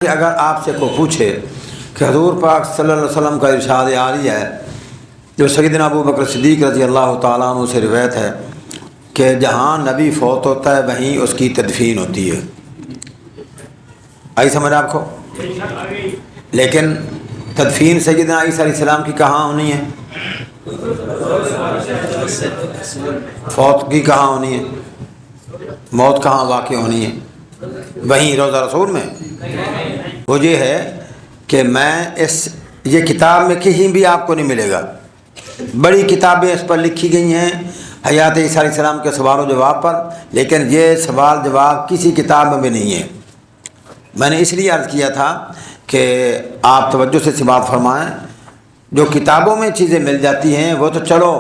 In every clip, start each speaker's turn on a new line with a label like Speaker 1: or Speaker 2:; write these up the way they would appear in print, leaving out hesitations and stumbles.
Speaker 1: کہ اگر آپ سے کوئی پوچھے کہ حضور پاک صلی اللہ علیہ وسلم کا ارشاد عالی ہے جو سیدنا ابو بکر صدیق رضی اللہ تعالیٰ عنہ سے روایت ہے کہ جہاں نبی فوت ہوتا ہے وہیں اس کی تدفین ہوتی ہے. آئی سمجھ آپ کو؟ لیکن تدفین سیدنا عیسیٰ علیہ السلام کی کہاں ہونی ہے؟ فوت کی کہاں ہونی ہے؟ موت کہاں واقع ہونی ہے؟ وہیں روضہ رسول میں. وہ یہ ہے کہ یہ کتاب میں کہیں بھی آپ کو نہیں ملے گا. بڑی کتابیں اس پر لکھی گئی ہیں حیات عیسیٰ علیہ السلام کے سوال و جواب پر، لیکن یہ سوال جواب کسی کتاب میں بھی نہیں ہے. میں نے اس لیے عرض کیا تھا کہ آپ توجہ سے اس بات فرمائیں. جو کتابوں میں چیزیں مل جاتی ہیں وہ تو چلو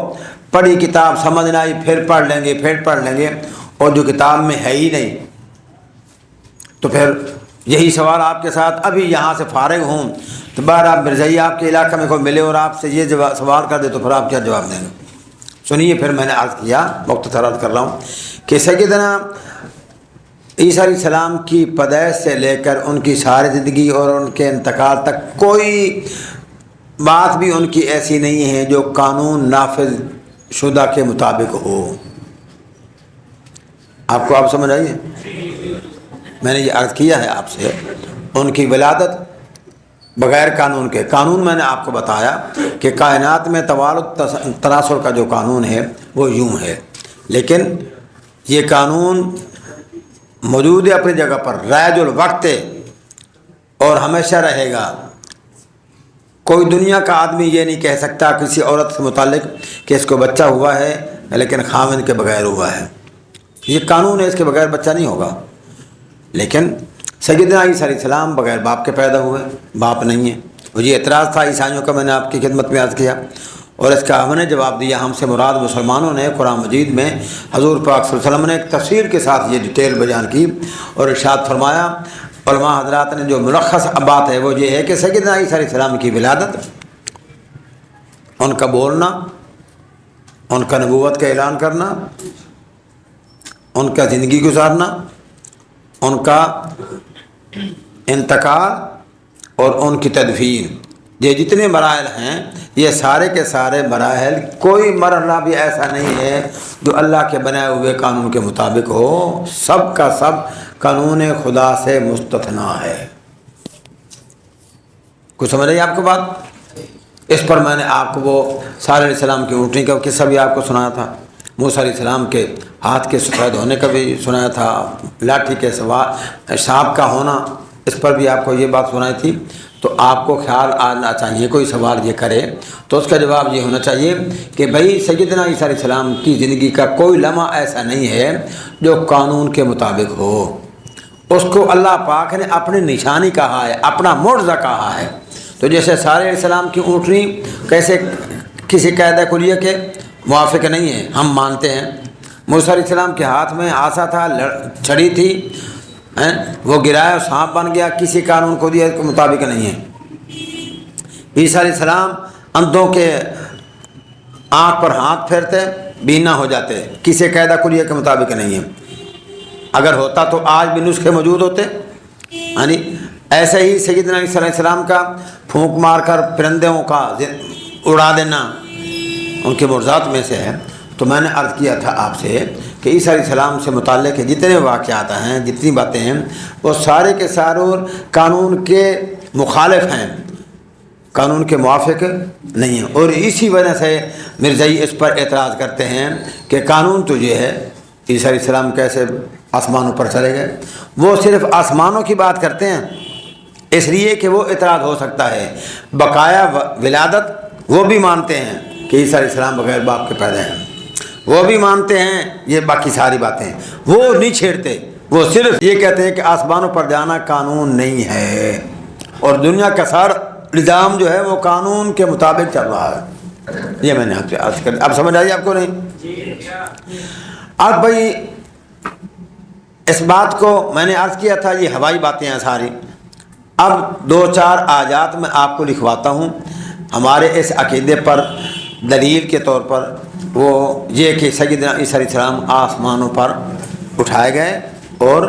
Speaker 1: پڑھی کتاب سمجھ نہ آئی پھر پڑھ لیں گے، اور جو کتاب میں ہے ہی نہیں تو پھر یہی سوال آپ کے ساتھ ابھی یہاں سے فارغ ہوں تو باہر آپ مرزائی آپ کے علاقے میں کوئی ملے اور آپ سے یہ سوال کر دے تو پھر آپ کیا جواب دیں گے؟ سنیے، پھر میں نے عرض کیا، مختصر عرض کر رہا ہوں کہ سیدنا عیسیٰ علیہ السلام کی پیدائش سے لے کر ان کی ساری زندگی اور ان کے انتقال تک کوئی بات بھی ان کی ایسی نہیں ہے جو قانون نافذ شدہ کے مطابق ہو. آپ کو آپ سمجھ آئیے؟ میں نے یہ عرض کیا ہے آپ سے، ان کی ولادت بغیر قانون کے. قانون میں نے آپ کو بتایا کہ کائنات میں توالد تناسل کا جو قانون ہے وہ یوں ہے، لیکن یہ قانون موجود ہے اپنی جگہ پر، رائج الوقت ہے اور ہمیشہ رہے گا. کوئی دنیا کا آدمی یہ نہیں کہہ سکتا کسی عورت سے متعلق کہ اس کو بچہ ہوا ہے لیکن خاوند کے بغیر ہوا ہے. یہ قانون ہے، اس کے بغیر بچہ نہیں ہوگا. لیکن سیدنا عیسیٰ علیہ السلام بغیر باپ کے پیدا ہوئے، باپ نہیں ہے. مجھے اعتراض تھا عیسائیوں کا، میں نے آپ کی خدمت میں عرض کیا اور اس کا ہم نے جواب دیا. ہم سے مراد مسلمانوں نے قرآن مجید میں حضور پاک صلی اللہ علیہ وسلم نے ایک تفسیر کے ساتھ یہ ڈیٹیل بیان کی اور ارشاد فرمایا. علماء حضرات نے جو ملخص بات ہے وہ یہ ہے کہ سیدنا عیسیٰ علیہ السلام کی ولادت، ان کا بولنا، ان کا نبوت کا اعلان کرنا، ان کا زندگی گزارنا، ان کا انتقال اور ان کی تدفین، یہ جتنے مراحل ہیں یہ سارے کے سارے مراحل، کوئی مرحلہ بھی ایسا نہیں ہے جو اللہ کے بنائے ہوئے قانون کے مطابق ہو. سب کا سب قانون خدا سے مستثنا ہے. کچھ سمجھ رہی آپ کو بات؟ اس پر میں نے آپ کو وہ صالح علیہ السلام کی اونٹنی کا قصہ بھی آپ کو سنایا تھا، موسیٰ علیہ السلام کے ہاتھ کے سفید ہونے کا بھی سنایا تھا، لاٹھی کے سوار سانپ کا ہونا، اس پر بھی آپ کو یہ بات سنائی تھی. تو آپ کو خیال آنا چاہیے کوئی سوال یہ کرے تو اس کا جواب یہ ہونا چاہیے کہ بھائی سیدنا عیسیٰ علیہ السلام کی زندگی کا کوئی لمحہ ایسا نہیں ہے جو قانون کے مطابق ہو. اس کو اللہ پاک نے اپنی نشانی کہا ہے، اپنا معجزہ کہا ہے. تو جیسے صالح علیہ السلام کی اونٹنی کیسے کسی قاعدہ کلیہ کے موافق نہیں ہے، ہم مانتے ہیں. موسیٰ علیہ السلام کے ہاتھ میں عصا تھا، چھڑی تھی، وہ گرایا سانپ بن گیا، کسی قانون کو دیا کے مطابق نہیں ہے. عیسیٰ علیہ السلام اندھوں کے آنکھ پر ہاتھ پھیرتے بینا ہو جاتے، کسی قاعدہ کلیہ کے مطابق نہیں ہے. اگر ہوتا تو آج بھی نسخے موجود ہوتے. یعنی ایسے ہی سیدنا عیسیٰ علیہ السلام کا پھونک مار کر پرندوں کا اڑا دینا ان کے معجزات میں سے ہے. تو میں نے عرض کیا تھا آپ سے کہ عیسیٰ علیہ السلام سے متعلق جتنے واقعات ہیں، جتنی باتیں ہیں، وہ سارے کے سارے قانون کے مخالف ہیں، قانون کے موافق نہیں ہیں. اور اسی وجہ سے مرزائی اس پر اعتراض کرتے ہیں کہ قانون تو یہ ہے، عیسیٰ علیہ السلام کیسے آسمانوں پر چلے گئے. وہ صرف آسمانوں کی بات کرتے ہیں اس لیے کہ وہ اعتراض ہو سکتا ہے. بقایا ولادت وہ بھی مانتے ہیں کہ عیسیٰ علیہ السلام بغیر باپ کے پیدا ہیں، وہ بھی مانتے ہیں. یہ باقی ساری باتیں وہ نہیں چھیڑتے، وہ صرف یہ کہتے ہیں کہ آسمانوں پر جانا قانون نہیں ہے اور دنیا کا سارا نظام جو ہے وہ قانون کے مطابق چل رہا ہے. یہ میں نے آپ سے عرض کر، اب سمجھ آئی آپ کو نہیں؟ اب بھائی اس بات کو میں نے عرض کیا تھا، یہ ہوائی باتیں ہیں ساری. اب 2-4 آیات میں آپ کو لکھواتا ہوں ہمارے اس عقیدے پر دلیل کے طور پر. وہ یہ کہ سیدنا عیسیٰ علیہ السلام آسمانوں پر اٹھائے گئے اور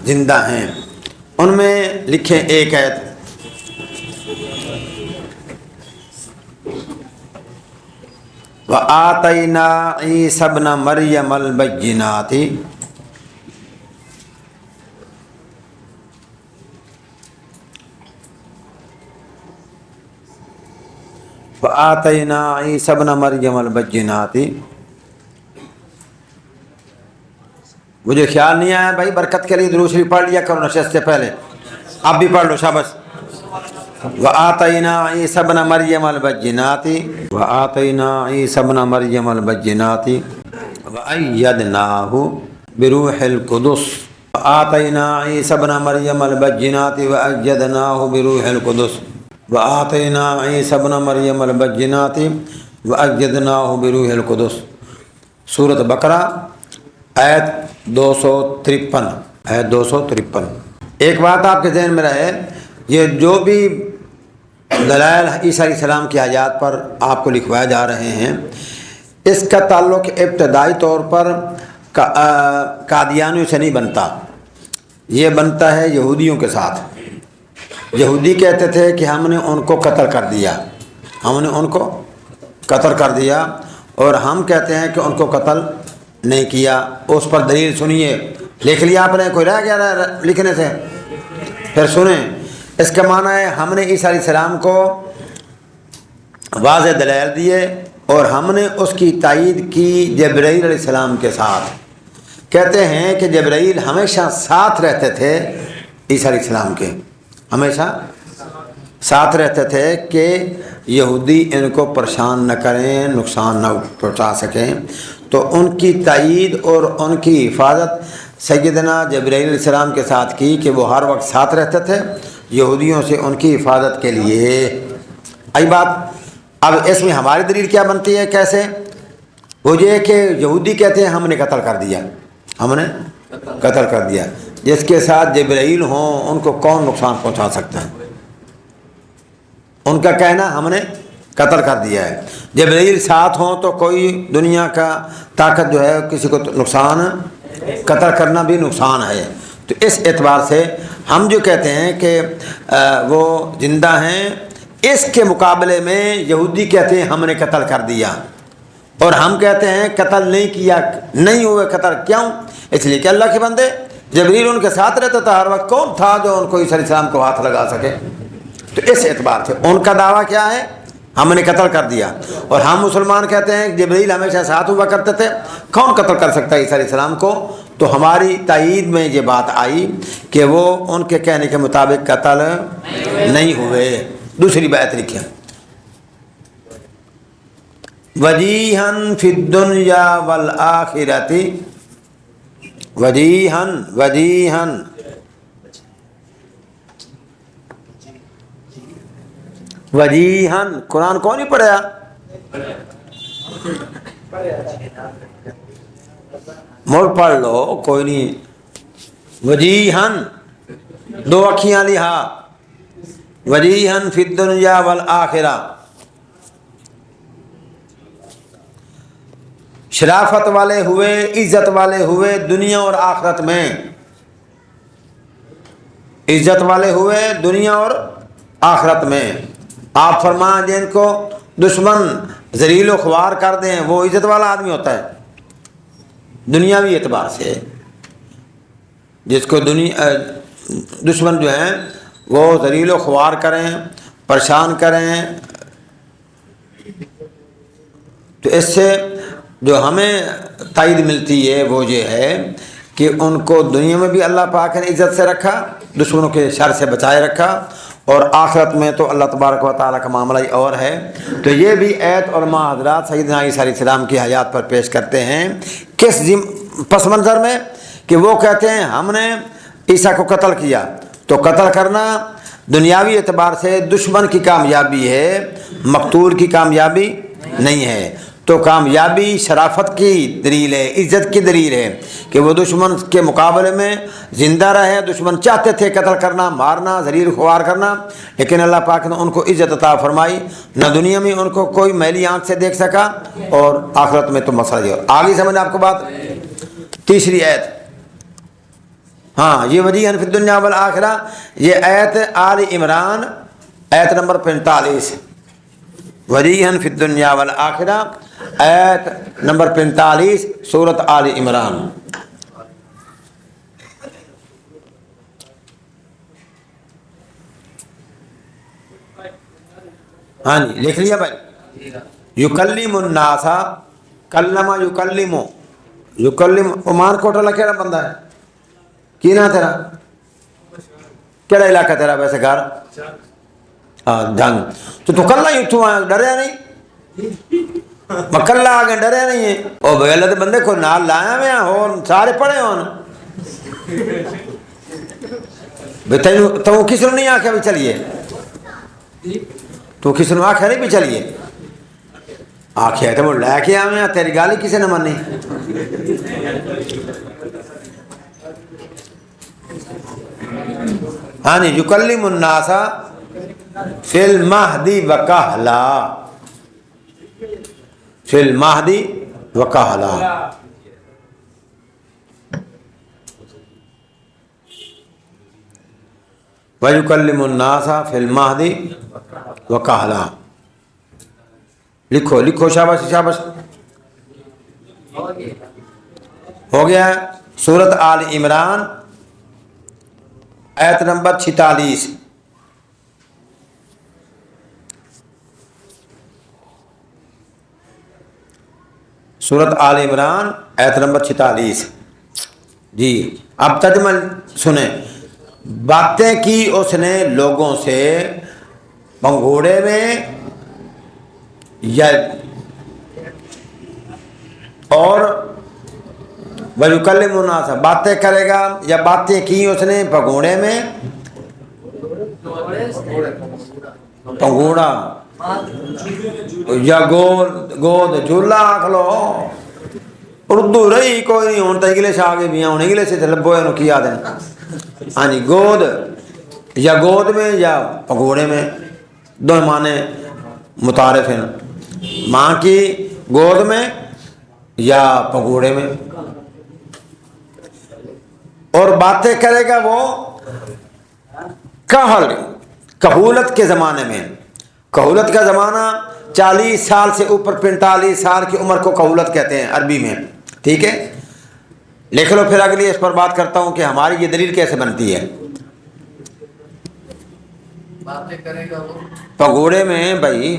Speaker 1: زندہ ہیں ان میں لکھیں ایک آیت وَآتَيْنَا عِيسَى ابْنَ مَرْيَمَ الْبَيِّنَاتِ وَآتَيْنَا عِيسَى ابْنَ مَرْيَمَ الْبَيِّنَاتِ. مجھے خیال نہیں آیا بھائی، برکت کے لیے درود شریف پڑھ لیا کرو نشست سے پہلے، اب بھی پڑھ لو شاباش. وَآتَيْنَا عِيسَى ابْنَ مَرْيَمَ الْبَيِّنَاتِ وَآتَيْنَا عِيسَى ابْنَ مَرْيَمَ الْبَيِّنَاتِ وَأَيَّدْنَاهُ بِرُوحِ الْقُدُسِ وَآتَيْنَا عِيسَى ابْنَ مَرْيَمَ الْبَيِّنَاتِ وَأَيَّدْنَاهُ بِرُوحِ الْقُدُسِ وَآتَيْنَا عِيسَى ابْنَ مَرْيَمَ الْبَيِّنَاتِ وَأَيَّدْنَاهُ بِرُوحِ الْقُدُسِ. سورۃ بقرہ آیت 253. آیت 253. ایک بات آپ کے ذہن میں رہے، یہ جو بھی دلائل عیسیٰ علیہ السلام کی حیات پر آپ کو لکھوائے جا رہے ہیں، اس کا تعلق ابتدائی طور پر قادیانیوں سے نہیں بنتا، یہ بنتا ہے یہودیوں کے ساتھ. یہودی کہتے تھے کہ ہم نے ان کو قتل کر دیا، ہم نے ان کو قتل کر دیا، اور ہم کہتے ہیں کہ ان کو قتل نہیں کیا. اس پر دلیل سنیے. لکھ لیا آپ نے؟ کوئی رہ گیا لکھنے سے؟ پھر سنیں. اس کا معنی ہے ہم نے عیسیٰ علیہ السلام کو واضح دلائل دیے اور ہم نے اس کی تائید کی جبرائیل علیہ السلام کے ساتھ. کہتے ہیں کہ جبرائیل ہمیشہ ساتھ رہتے تھے عیسیٰ علیہ السلام کے، ہمیشہ ساتھ رہتے تھے کہ یہودی ان کو پریشان نہ کریں، نقصان نہ پہنچا سکیں. تو ان کی تائید اور ان کی حفاظت سیدنا جبرائیل علیہ السلام کے ساتھ کی کہ وہ ہر وقت ساتھ رہتے تھے یہودیوں سے ان کی حفاظت کے لیے. آئی بات؟ اب اس میں ہماری دلیل کیا بنتی ہے؟ کیسے؟ وہ یہ کہ یہودی کہتے ہیں ہم نے قتل کر دیا، ہم نے قتل کر دیا. جس کے ساتھ جبرائیل ہوں ان کو کون نقصان پہنچا سکتا ہے؟ ان کا کہنا ہم نے قتل کر دیا ہے. جبرائیل ساتھ ہوں تو کوئی دنیا کا طاقت جو ہے کسی کو نقصان، قتل کرنا بھی نقصان ہے. تو اس اعتبار سے ہم جو کہتے ہیں کہ وہ زندہ ہیں، اس کے مقابلے میں یہودی کہتے ہیں ہم نے قتل کر دیا، اور ہم کہتے ہیں قتل نہیں کیا، نہیں ہوئے قتل. کیوں؟ اس لیے کہ اللہ کے بندے جبرائیل ان کے ساتھ رہتا تھا ہر وقت. کون تھا جو ان کو عیسیٰ علیہ السلام کو ہاتھ لگا سکے؟ تو اس اعتبار سے ان کا دعویٰ کیا ہے؟ ہم نے قتل کر دیا. اور ہم مسلمان کہتے ہیں کہ جبرائیل ہمیشہ ساتھ ہوا کرتے تھے. کون قتل کر سکتا ہے عیسیٰ علیہ السلام کو؟ تو ہماری تائید میں یہ بات آئی کہ وہ ان کے کہنے کے مطابق قتل نہیں ہوئے. دوسری بات لکھیں، وجیہن فی الدنیا والآخرۃ. وجیہن، وجیہن، وجیہن. قرآن کون نہیں پڑھا؟ مڑ پڑھ لو، کوئی نہیں. وجیہن، دو اکھیاں لہا، وجیہن فی الدنیا والآخرہ. شرافت والے ہوئے، عزت والے ہوئے دنیا اور آخرت میں. عزت والے ہوئے دنیا اور آخرت میں. آپ فرمائیں جن کو دشمن ذلیل و خوار کر دیں وہ عزت والا آدمی ہوتا ہے دنیاوی اعتبار سے. جس کو دشمن جو ہیں وہ ذلیل و خوار کریں، پریشان کریں، تو اس سے جو ہمیں تائید ملتی ہے وہ یہ ہے کہ ان کو دنیا میں بھی اللہ پاک نے عزت سے رکھا، دشمنوں کے شر سے بچائے رکھا، اور آخرت میں تو اللہ تبارک و تعالیٰ کا معاملہ ہی اور ہے. تو یہ بھی ایت علماء حضرات سیدنا عیسیٰ علیہ السلام کی حیات پر پیش کرتے ہیں. کس پس منظر میں؟ کہ وہ کہتے ہیں ہم نے عیسیٰ کو قتل کیا. تو قتل کرنا دنیاوی اعتبار سے دشمن کی کامیابی ہے، مقتول کی کامیابی نہیں ہے. تو کامیابی شرافت کی دلیل ہے، عزت کی دلیل ہے کہ وہ دشمن کے مقابلے میں زندہ رہے. دشمن چاہتے تھے قتل کرنا، مارنا، ذلیل خوار کرنا، لیکن اللہ پاک نے ان کو عزت عطا فرمائی. نہ دنیا میں ان کو کوئی میلی آنکھ سے دیکھ سکا، اور آخرت میں تو مسئلہ یہ. آگے سمجھ آپ کو بات. تیسری آیت، ہاں یہ وجیہن فی الدنیا والآخرہ، یہ آیت آل عمران آیت نمبر 45، وجیہن فی الدنیا والآخرہ آیت نمبر 45 سورۃ آل عمران۔ ہاں جی لکھ لیا بھائی؟ یکلم الناس، کلمہ یکلم عمان کوٹ والا کہڑا بندہ ہے؟ کی نا تیرا؟ کہڑا علاقہ تیرا ویسے گھر؟ ہاں جنگ تو کلا ہی اتوں آیا، ڈریا نہیں؟ میں کلا آ گیا ڈریا نہیں ہے؟ او بھائی اللہ دے بندے کو نال لایا میں ہون سارے پڑھے ہون بھائی تینوں تو کس نے نہیں آکھیا بھی چلیے؟ تو کس نے آکھیا نہیں بھی چلیے؟ آکھیا تو وہ لے کے آویں، تیری گالی کسی نے منی؟ ہاں جی یکلم الناس فی المہدی وکہلا، فی المہدی وکہلا۔ وَيُكَلِّمُ النَّاسَ فِي الْمَهْدِ وَكَهْلًا۔ لکھو لکھو، شاباش شاباش، ہو گیا ہے۔ سورۃ آل عمران آیت نمبر 46، سورۃ آل عمران آیت نمبر 46۔ جی اب ترجمہ سنیں۔ باتیں کی اس نے لوگوں سے پنگھوڑے میں یا اور وَيُكَلِّمُ النَّاسَ، باتیں کرے گا یا باتیں کی اس نے پنگھوڑے میں، پنگھوڑا یا گود جھولا آکھ لو، اردو رہی کوئی نہیں، ہوں تو انگلش آگے بھی ہیں، ہوں انگلش سے لبو ہے کیا دیں۔ ہاں جی گود یا گود میں یا پگوڑے میں، دو معنی متعارف ہیں، ماں کی گود میں یا پگوڑے میں۔ اور باتیں کرے گا وہ کہولت کے زمانے میں، کہولت کا زمانہ 40 سال سے اوپر 45 سال کی عمر کو کہولت کہتے ہیں عربی میں، ٹھیک ہے؟ لکھ لو پھر اگلی اس پر بات کرتا ہوں کہ ہماری یہ دلیل کیسے بنتی ہے۔ باتیں کرے گا وہ پگوڑے میں بھائی،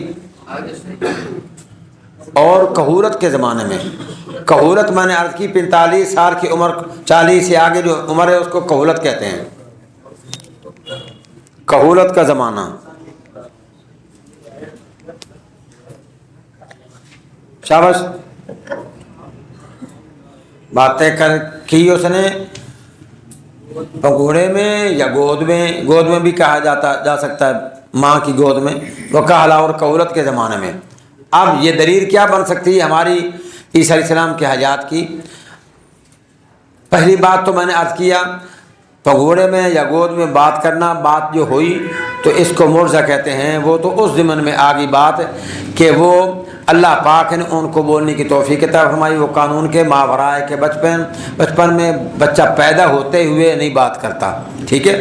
Speaker 1: اور کہولت کے زمانے میں، کہولت میں نے عرض کی 45 سال کی عمر، 40 سے آگے جو عمر ہے اس کو کہولت کہتے ہیں، کہولت کا زمانہ۔ شاباش، باتیں کر کی اس نے پگوڑے میں یا گود میں بھی کہا جا سکتا ہے، ماں کی گود میں، وہ کہلا، اور کہولت کے زمانے میں۔ اب یہ دلیل کیا بن سکتی ہے ہماری عیسیٰ علیہ السلام کے حیات کی؟ پہلی بات تو میں نے عرض کیا، پگوڑے میں یا گود میں بات کرنا، بات جو ہوئی تو اس کو معجزہ کہتے ہیں۔ وہ تو اس ضمن میں آگئی بات کہ وہ اللہ پاک نے ان کو بولنے کی توفیق عطا فرمائی، وہ قانون کے ماورائے کے بچپن میں بچہ پیدا ہوتے ہوئے نہیں بات کرتا، ٹھیک ہے؟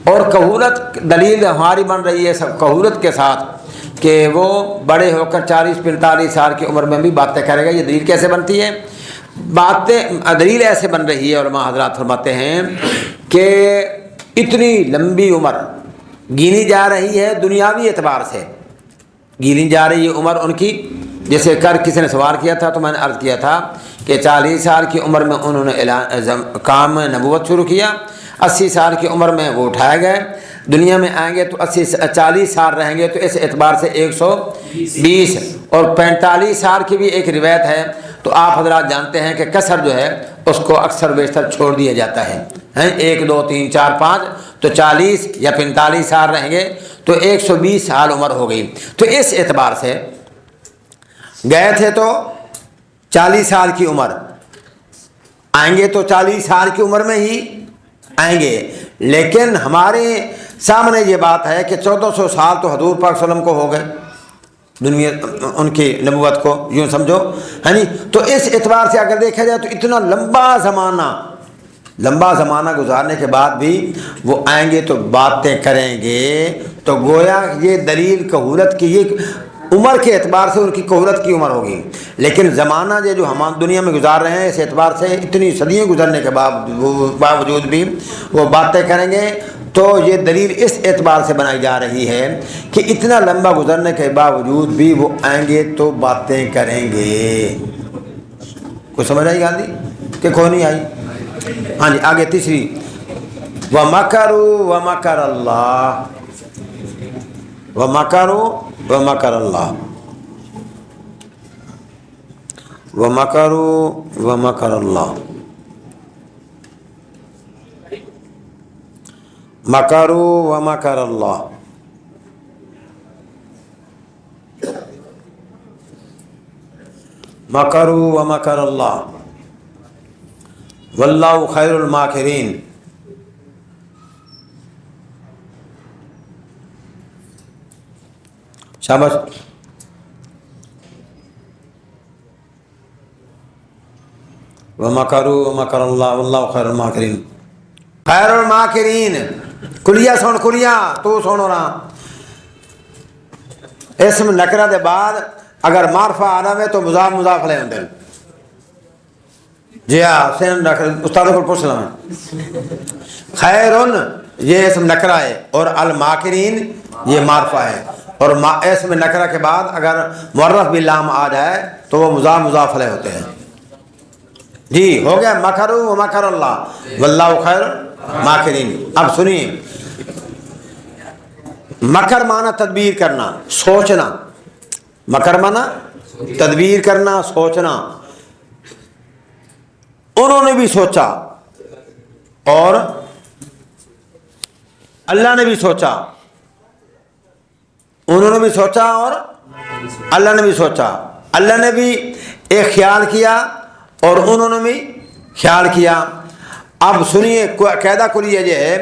Speaker 1: اور کہولت دلیل ہماری بن رہی ہے سب کہولت کے ساتھ کہ وہ بڑے ہو کر 40-45 سال کی عمر میں بھی باتیں کرے گا۔ یہ دلیل کیسے بنتی ہے؟ دلیل ایسے بن رہی ہے، علماء حضرات فرماتے ہیں کہ اتنی لمبی عمر گینی جا رہی ہے، دنیاوی اعتبار سے گینی جا رہی ہے عمر ان کی۔ جیسے کسی نے سوال کیا تھا تو میں نے عرض کیا تھا کہ 40 سال کی عمر میں انہوں نے کام نبوت شروع کیا، 80 سال کی عمر میں وہ اٹھائے گئے، دنیا میں آئیں گے تو 40 سال رہیں گے، تو اس اعتبار سے 120 اور 45 سال کی بھی ایک روایت ہے۔ تو آپ حضرات جانتے ہیں کہ کسر جو ہے اس کو اکثر بیشتر چھوڑ دیا جاتا ہے، 1 2 3 4 5، تو 40 یا 45 سال رہیں گے تو 120 سال عمر ہو گئی۔ تو اس اعتبار سے گئے تھے تو 40 سال کی عمر، آئیں گے تو 40 سال کی عمر میں ہی آئیں گے، لیکن ہمارے سامنے یہ بات ہے کہ 1400 سال تو حضور پاک صلی اللہ علیہ وسلم کو ہو گئے، دنیا ان کی نبوت کو یوں سمجھو، ہے نہیں؟ تو اس اعتبار سے اگر دیکھا جائے تو اتنا لمبا زمانہ لمبا زمانہ گزارنے کے بعد بھی وہ آئیں گے تو باتیں کریں گے، تو گویا یہ دلیل کہولت کی، یہ عمر کے اعتبار سے ان کی کہولت کی عمر ہوگی، لیکن زمانہ جو ہم دنیا میں گزار رہے ہیں اس اعتبار سے اتنی صدیوں گزرنے کے باوجود بھی وہ باتیں کریں گے، تو یہ دلیل اس اعتبار سے بنائی جا رہی ہے کہ اتنا لمبا گزرنے کے باوجود بھی وہ آئیں گے تو باتیں کریں گے۔ کوئی سمجھ آئی گاندھی کہ کوئی نہیں آئی؟ ہاں جی، آگے تیسری، وَمَكَرُوا وَمَكَرَ اللَّهُ، وَمَكَرُوا وَمَكَرَ اللَّهُ، وَمَكَرُوا وَمَكَرَ اللَّهُ، مَكَرُوا وَمَكَرَ اللَّهُ، مَكَرُوا وَمَكَرَ اللَّهُ، وَاللَّهُ خَيْرُ الْمَاكِرِينَ۔ شاباش۔ وَمَكَرُوا وَمَكَرَ اللَّهُ وَاللَّهُ خَيْرُ الْمَاكِرِينَ۔ خیر الماکرین، کلیہ سن کلیہ تو سنو نا، اسم نکرہ دے بعد اگر معرفہ آنا ہے تو مضاف مضاف علیہ ہوندے۔ جی ہاں، حسین استاد کو پوچھ لوں، خیرن یہ اسم نکرہ ہے اور الماکرین یہ معرفہ ہے، اور اسم نکرہ کے بعد اگر معرف باللام آ جائے تو وہ مضاف مضاف علیہ ہوتے ہیں۔ جی ہو گیا، مکروا ومکر اللہ واللہ خیر ماکرین۔ اب سنیے، مکر معنی تدبیر کرنا، سوچنا، مکر معنی تدبیر کرنا، سوچنا۔ انہوں نے بھی سوچا اور اللہ نے بھی سوچا، انہوں نے بھی سوچا اور اللہ نے بھی سوچا، اللہ نے بھی ایک خیال کیا اور انہوں نے بھی خیال کیا۔ اب سنیے، قاعدہ کلیہ یہ ہے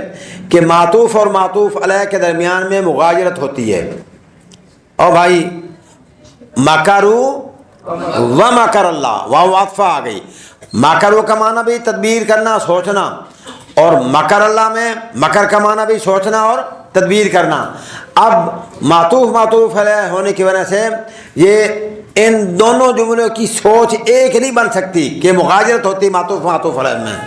Speaker 1: کہ معطوف اور معطوف علیہ کے درمیان میں مغایرت ہوتی ہے۔ اور بھائی مکروا ومکر اللہ، واو عطفہ آ گئی، مکروا کا معنی بھی تدبیر کرنا، سوچنا، اور مکر اللہ میں مکر کا معنی بھی سوچنا اور تدبیر کرنا۔ اب معطوف معطوف علیہ ہونے کی وجہ سے یہ ان دونوں جملوں کی سوچ ایک نہیں بن سکتی کہ مغایرت ہوتی معطوف معطوف علیہ میں۔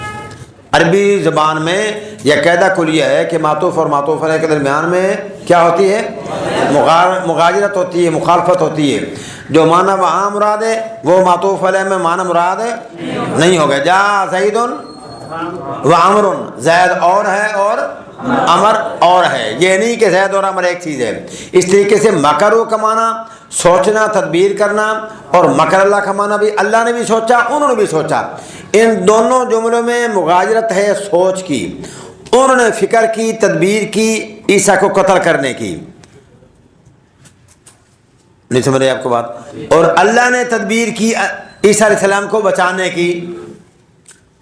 Speaker 1: عربی زبان میں یہ قاعدہ کلیہ ہے کہ معطوف اور معطوف علیہ کے درمیان میں کیا ہوتی ہے؟ مغایرت ہوتی ہے، مخالفت ہوتی ہے۔ جو معنی وہاں مراد ہے وہ معطوف علیہ میں معنی مراد ہے نہیں ہوگا۔ جا زید و عمر، زید اور ہے اور عمر اور ہے، یہ نہیں کہ زید اور عمر ایک چیز ہے۔ اس طریقے سے مکروا کا معنی سوچنا، تدبیر کرنا، اور مکر اللہ کا معنی بھی اللہ نے بھی سوچا، انہوں نے بھی سوچا۔ ان دونوں جملوں میں مغایرت ہے سوچ کی۔ انہوں نے فکر کی، تدبیر کی عیسیٰ کو قتل کرنے کی۔ نہیں سمجھ رہے آپ کو بات؟ اور اللہ نے تدبیر کی عیسیٰ علیہ السلام کو بچانے کی،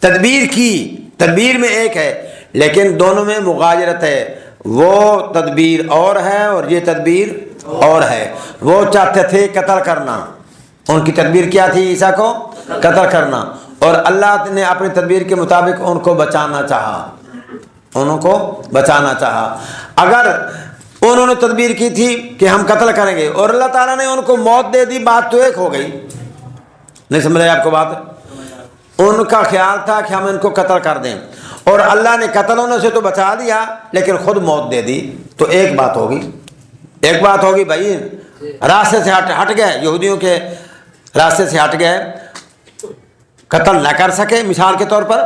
Speaker 1: تدبیر کی۔ تدبیر میں ایک ہے لیکن دونوں میں مغایرت ہے، وہ تدبیر اور ہے اور یہ تدبیر اور ہے۔ وہ چاہتے تھے قتل کرنا، ان کی تدبیر کیا تھی؟ عیسیٰ کو قتل کرنا، اور اللہ نے اپنی تدبیر کے مطابق ان کو بچانا چاہا، انہوں کو بچانا چاہا۔ اگر انہوں نے تدبیر کی تھی کہ ہم قتل کریں گے اور اللہ تعالیٰ نے ان کو موت دے دی، بات تو ایک ہو گئی۔ نہیں سمجھ رہے آپ کو بات؟ ان کا خیال تھا کہ ہم ان کو قتل کر دیں، اور اللہ نے قتل ہونے سے تو بچا دیا لیکن خود موت دے دی، تو ایک بات ہوگی، ایک بات ہوگی بھائی، راستے سے ہٹ گئے، یہودیوں کے راستے سے ہٹ گئے، قتل نہ کر سکے مثال کے طور پر،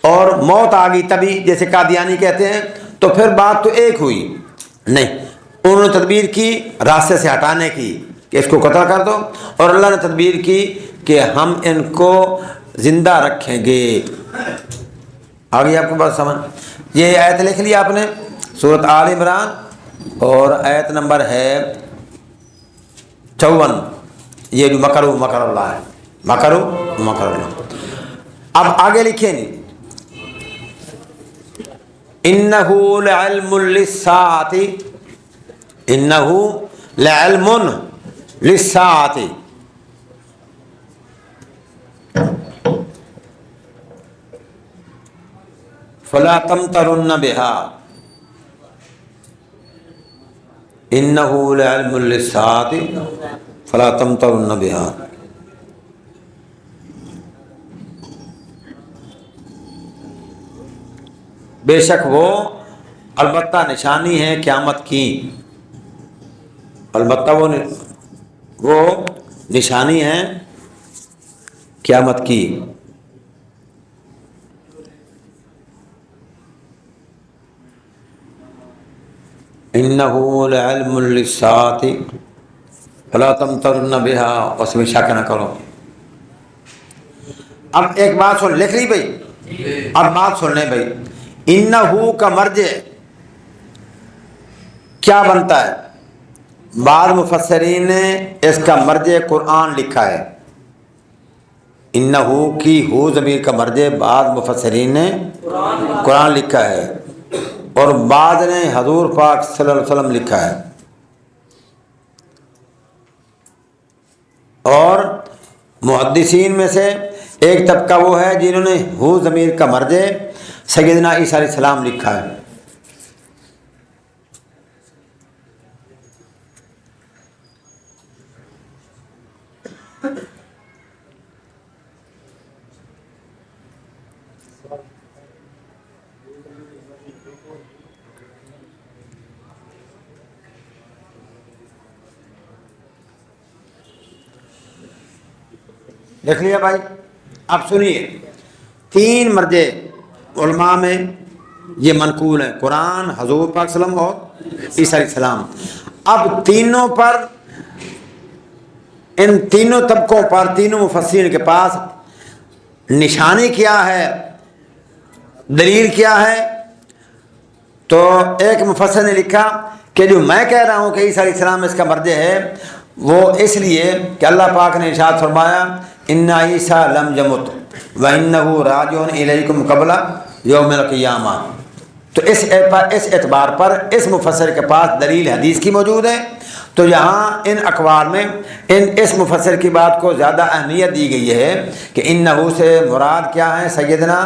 Speaker 1: اور موت آ گئی تبھی، جیسے قادیانی کہتے ہیں، تو پھر بات تو ایک ہوئی نہیں۔ انہوں نے تدبیر کی راستے سے ہٹانے کی کہ اس کو قتل کر دو، اور اللہ نے تدبیر کی کہ ہم ان کو زندہ رکھیں گے۔ آگے آپ کو بات سمجھ؟ یہ آیت لکھ لی آپ نے، سورۃ آل عمران، اور آیت نمبر ہے 54۔ یہ جو مکروا مکر اللہ ہے، مکروا مکر اللہ۔ اب آگے لکھیں، انہ لعلم للساعۃ، انہ لعلم للساعۃ، فلا تمترن بها انه لعلم للساعة فلا تمترن بها. بے شک وہ البتہ نشانی ہے قیامت کی، البتہ وہ نشانی ہے قیامت کی. انہ لعلم للساعة فلا تمترن بها، اس میں شک نہ کرو. اب ایک بات سن، لکھ لی بھائی، اب بات سن لیں بھائی. انہو کا مرجع کیا بنتا ہے؟ بعض مفسرین نے اس کا مرجع قرآن لکھا ہے. انہو کی ہو ضمیر کا مرجع بعض مفسرین نے قرآن لکھا ہے، اور بعض نے حضور پاک صلی اللہ علیہ وسلم لکھا ہے. اور محدثین میں سے ایک طبقہ وہ ہے جنہوں نے ہو ضمیر کا مرجع سیدنا عیسیٰ علیہ السلام لکھا ہے. دیکھ لیا بھائی. اب سنیے، تین مرجع علماء میں یہ منقول ہے، قرآن، حضور پاک صلی اللہ علیہ وسلم اور عیسیٰ علیہ السلام. اب تینوں پر، ان تینوں طبقوں پر، تینوں مفسرین کے پاس نشانی کیا ہے، دلیل کیا ہے؟ تو ایک مفسر نے لکھا کہ جو میں کہہ رہا ہوں کہ عیسیٰ علیہ السلام اس کا مرجع ہے، وہ اس لیے کہ اللہ پاک نے ارشاد فرمایا ان عیسیٰ لم یمت وانہ راجع الیکم قبل یوم القیامہ. تو اس اعتبار پر اس مفسر کے پاس دلیل حدیث کی موجود ہے. تو یہاں ان اقوال میں اس مفسر کی بات کو زیادہ اہمیت دی گئی ہے کہ انہو سے مراد کیا ہے؟ سیدنا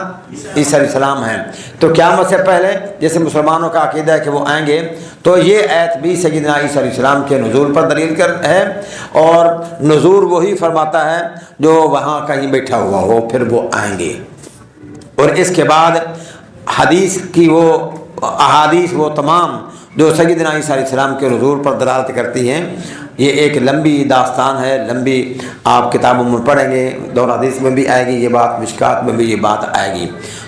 Speaker 1: عیسیٰ علیہ السلام ہیں. تو قیامت سے پہلے جیسے مسلمانوں کا عقیدہ ہے کہ وہ آئیں گے، تو یہ آیت بھی سیدنا عیسیٰ علیہ السلام کے نزول پر دلیل ہے. اور نزول وہی فرماتا ہے جو وہاں کہیں بیٹھا ہوا ہو، پھر وہ آئیں گے. اور اس کے بعد حدیث کی وہ احادیث وہ تمام جو سیدنا عیسیٰ علیہ السلام کے نزول پر دلالت کرتی ہیں، یہ ایک لمبی داستان ہے، لمبی آپ کتابوں میں پڑھیں گے، دور حدیث میں بھی آئے گی یہ بات، مشکات میں بھی یہ بات آئے گی.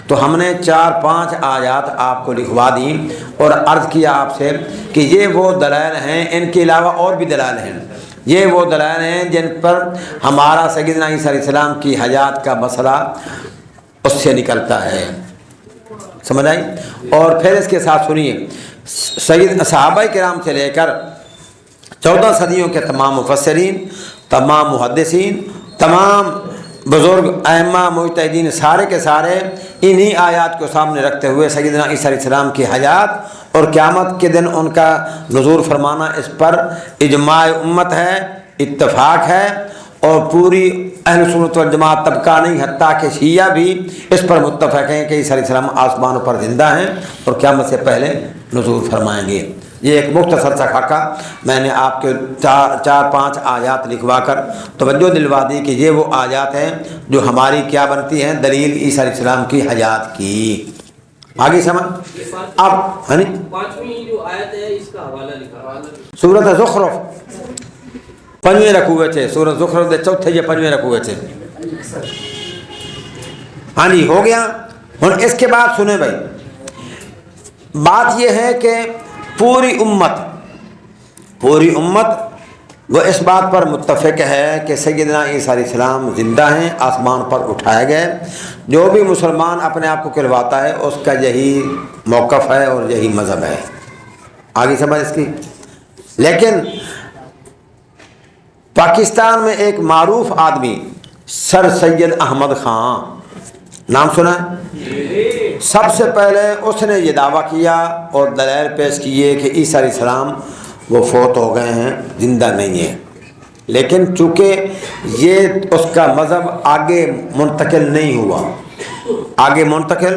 Speaker 1: تو ہم نے 4-5 آیات آپ کو لکھوا دیں اور عرض کیا آپ سے کہ یہ وہ دلائل ہیں، ان کے علاوہ اور بھی دلائل ہیں. یہ وہ دلائل ہیں جن پر ہمارا سیدنا عیسیٰ علیہ السلام کی حیات کا مسئلہ اس سے نکلتا ہے. سمجھ آئی؟ اور پھر اس کے ساتھ سنیے، صحابہ کرام سے لے کر 14 صدیوں کے تمام مفسرین، تمام محدثین، تمام بزرگ ائمہ مجتہدین، سارے کے سارے انہی آیات کو سامنے رکھتے ہوئے سیدنا عیسیٰ علیہ السلام کی حیات اور قیامت کے دن ان کا نزول فرمانا، اس پر اجماع امت ہے، اتفاق ہے. اور پوری اہل سنت والجماعت طبقہ نہیں، حتیٰ کہ شیعہ بھی اس پر متفق ہیں کہ عیسیٰ علیہ السلام آسمانوں پر زندہ ہیں اور قیامت سے پہلے نزول فرمائیں گے. یہ ایک مختصر سا خاکہ میں نے آپ کے 4-5 آیات لکھوا کر توجہ دلوا دی کہ یہ وہ آیات ہیں جو ہماری کیا بنتی ہیں؟ دلیل عیسیٰ علیہ السلام کی حیات کی. آگے سمجھ. اب
Speaker 2: پانچویں جو آیت ہے اس کا حوالہ لکھا،
Speaker 1: سورۃ زخرف 5ویں رکوع چھے، سورۃ زخرف دے 4تھے یا 5ویں رکوع چھے. ہاں جی، ہو گیا. ہن اس کے بعد سنیں بھائی، بات یہ ہے کہ پوری امت وہ اس بات پر متفق ہے کہ سیدنا عیسیٰ علیہ السلام زندہ ہیں، آسمان پر اٹھائے گئے. جو بھی مسلمان اپنے آپ کو کہلواتا ہے اس کا یہی موقف ہے اور یہی مذہب ہے. آگے سمجھ اس کی. لیکن پاکستان میں ایک معروف آدمی سر سید احمد خان، نام سنا ہے؟ سب سے پہلے اس نے یہ دعویٰ کیا اور دلائل پیش کیے کہ عیسیٰ علیہ السلام وہ فوت ہو گئے ہیں، زندہ نہیں ہیں. لیکن چونکہ یہ اس کا مذہب آگے منتقل نہیں ہوا، آگے منتقل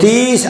Speaker 1: 30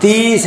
Speaker 1: 30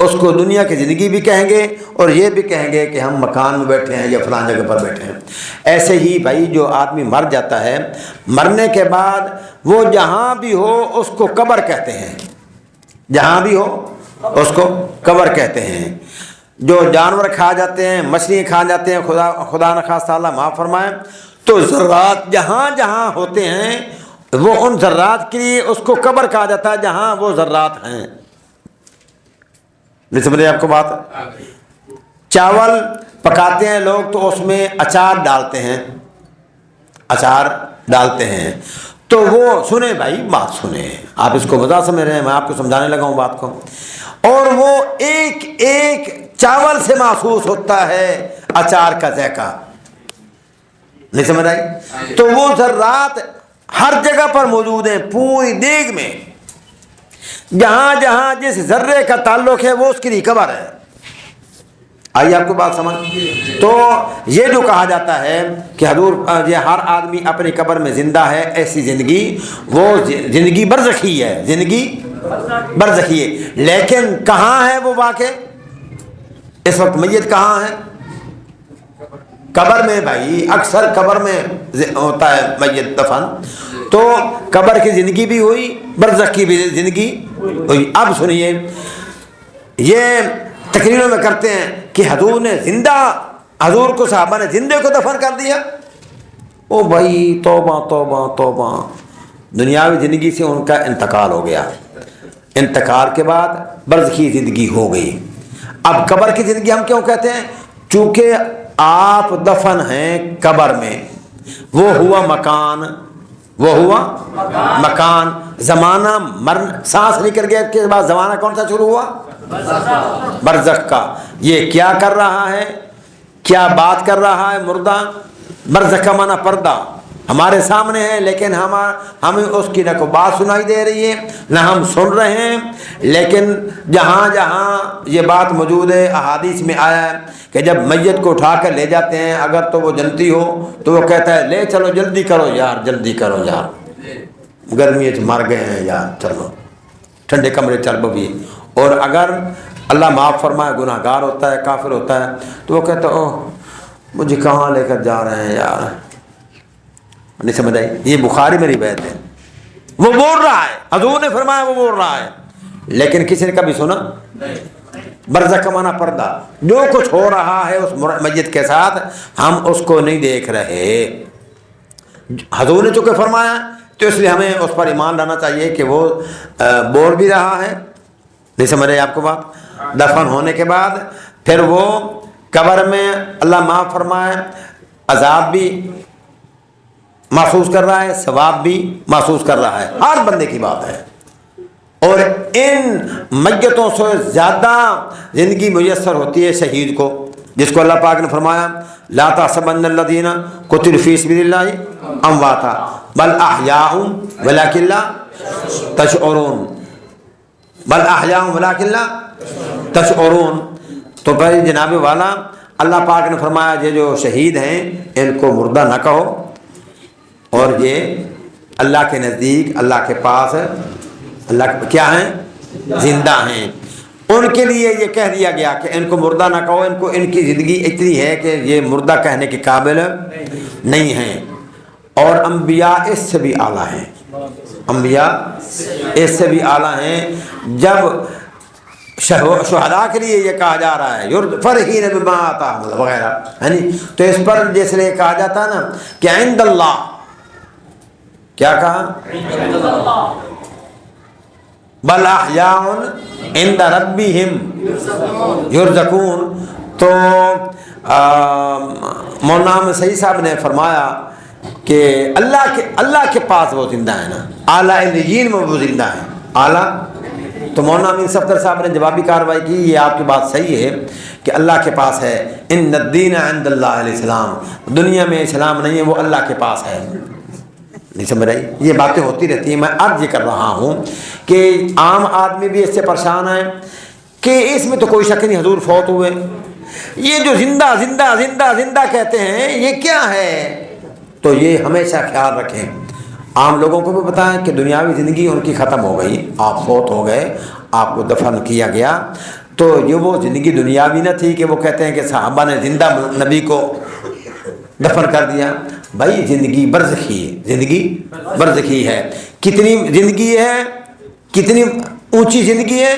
Speaker 1: اس کو دنیا کی زندگی بھی کہیں گے اور یہ بھی کہیں گے کہ ہم مکان میں بیٹھے ہیں یا فلاں جگہ پر بیٹھے ہیں۔ ایسے ہی بھائی جو آدمی مر جاتا ہے، مرنے کے بعد وہ جہاں بھی ہو اس کو قبر کہتے ہیں، جہاں بھی ہو اس کو قبر کہتے ہیں۔ جو جانور کھا جاتے ہیں، مچھلیاں کھا جاتے ہیں، خدا نخواستہ اللہ معاف فرمائے، تو ذرات جہاں جہاں ہوتے ہیں وہ ان ذرات کے لیے اس کو قبر کہا جاتا ہے جہاں وہ ذرات ہیں۔ نہیں سمجھے آپ کو بات؟ چاول پکاتے ہیں لوگ تو اس میں اچار ڈالتے ہیں، اچار ڈالتے ہیں، تو وہ سنیں بھائی بات سنیں، آپ اس کو مزاح سمجھ رہے ہیں، میں آپ کو سمجھانے لگا ہوں بات کو، اور وہ ایک ایک چاول سے محسوس ہوتا ہے اچار کا ذائقہ، نہیں سمجھ آئی؟ تو وہ ذرات ہر جگہ پر موجود ہیں، پوری دیگ میں، جہاں جہاں جس ذرے کا تعلق ہے وہ اس کے لیے قبر ہے۔ آئیے آپ کو بات سمجھ؟ تو یہ جو کہا جاتا ہے کہ حضور یہ ہر آدمی اپنی قبر میں زندہ ہے، ایسی زندگی وہ زندگی برزخی ہے، زندگی برزخی ہے، لیکن کہاں ہے وہ واقع؟ اس وقت میت کہاں ہے؟ قبر میں بھائی، اکثر قبر میں ہوتا ہے میت دفن، تو قبر کی زندگی بھی ہوئی، برزخ کی بھی زندگی ہوئی۔ اب سنیے، یہ تقریروں میں کرتے ہیں کہ حضور نے زندہ، حضور کو صحابہ نے زندے کو دفن کر دیا۔ او بھائی توبہ توبہ توبہ، دنیاوی زندگی سے ان کا انتقال ہو گیا، انتقال کے بعد برزخی زندگی ہو گئی۔ اب قبر کی زندگی ہم کیوں کہتے ہیں؟ چونکہ آپ دفن ہیں قبر میں، وہ ہوا مکان، وہ ہوا مکان، زمانہ سانس نکل گیا کے بعد زمانہ کون سا شروع ہوا؟ برزخ کا۔ یہ کیا کر رہا ہے، کیا بات کر رہا ہے مردہ؟ برزخ کا معنی پردہ ہمارے سامنے ہے، لیکن ہمیں اس کی نہ کوئی بات سنائی دے رہی ہے نہ ہم سن رہے ہیں، لیکن جہاں جہاں یہ بات موجود ہے، احادیث میں آیا ہے کہ جب میت کو اٹھا کر لے جاتے ہیں، اگر تو وہ جنتی ہو تو وہ کہتا ہے لے چلو، جلدی کرو یار، جلدی کرو یار، گرمی مر گئے ہیں یار، چلو ٹھنڈے کمرے چل بھی۔ اور اگر اللہ معاف فرمائے گناہ گار ہوتا ہے، کافر ہوتا ہے، تو وہ کہتا ہے اوہ مجھے کہاں لے کر جا رہے ہیں یار، نہیں سمجھ آئی؟ یہ بخاری میں روایت ہے، وہ بول رہا ہے، حضور نے فرمایا وہ بول رہا ہے، لیکن کسی نے کبھی سنا؟ برزخ کا معنی پردہ، جو کچھ ہو رہا ہے اس میت کے ساتھ ہم اس کو نہیں دیکھ رہے، حضور نے چونکہ فرمایا تو اس لیے ہمیں اس پر ایمان لانا چاہیے کہ وہ بول بھی رہا ہے، نہیں سمجھ رہے آپ کو بات؟ دفن ہونے کے بعد پھر وہ قبر میں اللہ معاف فرمائے عذاب بھی محسوس کر رہا ہے، ثواب بھی محسوس کر رہا ہے، ہر بندے کی بات ہے۔ اور ان میتوں سے زیادہ زندگی میسر ہوتی ہے شہید کو، جس کو اللہ پاک نے فرمایا لا تحسبن الذین قتلوا فی سبیل اللہ امواتا بل احیاء ولکن لا تشعرون، بل احیاء ولکن لا تشعرون۔ تو بھائی جناب والا، اللہ پاک نے فرمایا یہ جو شہید ہیں ان کو مردہ نہ کہو، اور یہ اللہ کے نزدیک، اللہ کے پاس اللہ کیا ہیں؟ زندہ ہیں۔ ان کے لیے یہ کہہ دیا گیا کہ ان کو مردہ نہ کہو، ان کو ان کی زندگی اتنی ہے کہ یہ مردہ کہنے کے قابل نہیں ہیں، اور انبیاء اس سے بھی اعلیٰ ہیں، انبیاء اس سے بھی اعلیٰ ہیں۔ جب شہداء کے لیے یہ کہا جا رہا ہے فرحین بما آتاہم وغیرہ، یعنی تو اس پر جیسے کہا جاتا ہے نا کہ عند اللہ، کیا کہا؟ بل احیاء عند ربہم یرزقون۔ تو مولانا صحیح صاحب نے فرمایا کہ اللہ کے پاس وہ زندہ ہے نا، اعلیٰ علیین میں وہ زندہ ہیں، اعلیٰ۔ تو مولانا امین صفدر صاحب نے جوابی کارروائی کی، یہ آپ کی بات صحیح ہے کہ اللہ کے پاس ہے، ان الدین عند اللہ الاسلام، دنیا میں اسلام نہیں ہے، وہ اللہ کے پاس ہے، نہیں سمجھ رہی؟ یہ باتیں ہوتی رہتی ہیں، میں عرض یہ کر رہا ہوں کہ عام آدمی بھی اس سے پریشان ہے کہ اس میں تو کوئی شک نہیں حضور فوت ہوئے، یہ جو زندہ زندہ زندہ زندہ کہتے ہیں یہ کیا ہے؟ تو یہ ہمیشہ خیال رکھیں، عام لوگوں کو بھی بتائیں کہ دنیاوی زندگی ان کی ختم ہو گئی، آپ فوت ہو گئے، آپ کو دفن کیا گیا، تو یہ وہ زندگی دنیاوی نہ تھی کہ وہ کہتے ہیں کہ صحابہ نے زندہ نبی کو دفن کر دیا. بھائی زندگی برزخی ہے, زندگی برزخی ہے. کتنی زندگی ہے, کتنی اونچی زندگی ہے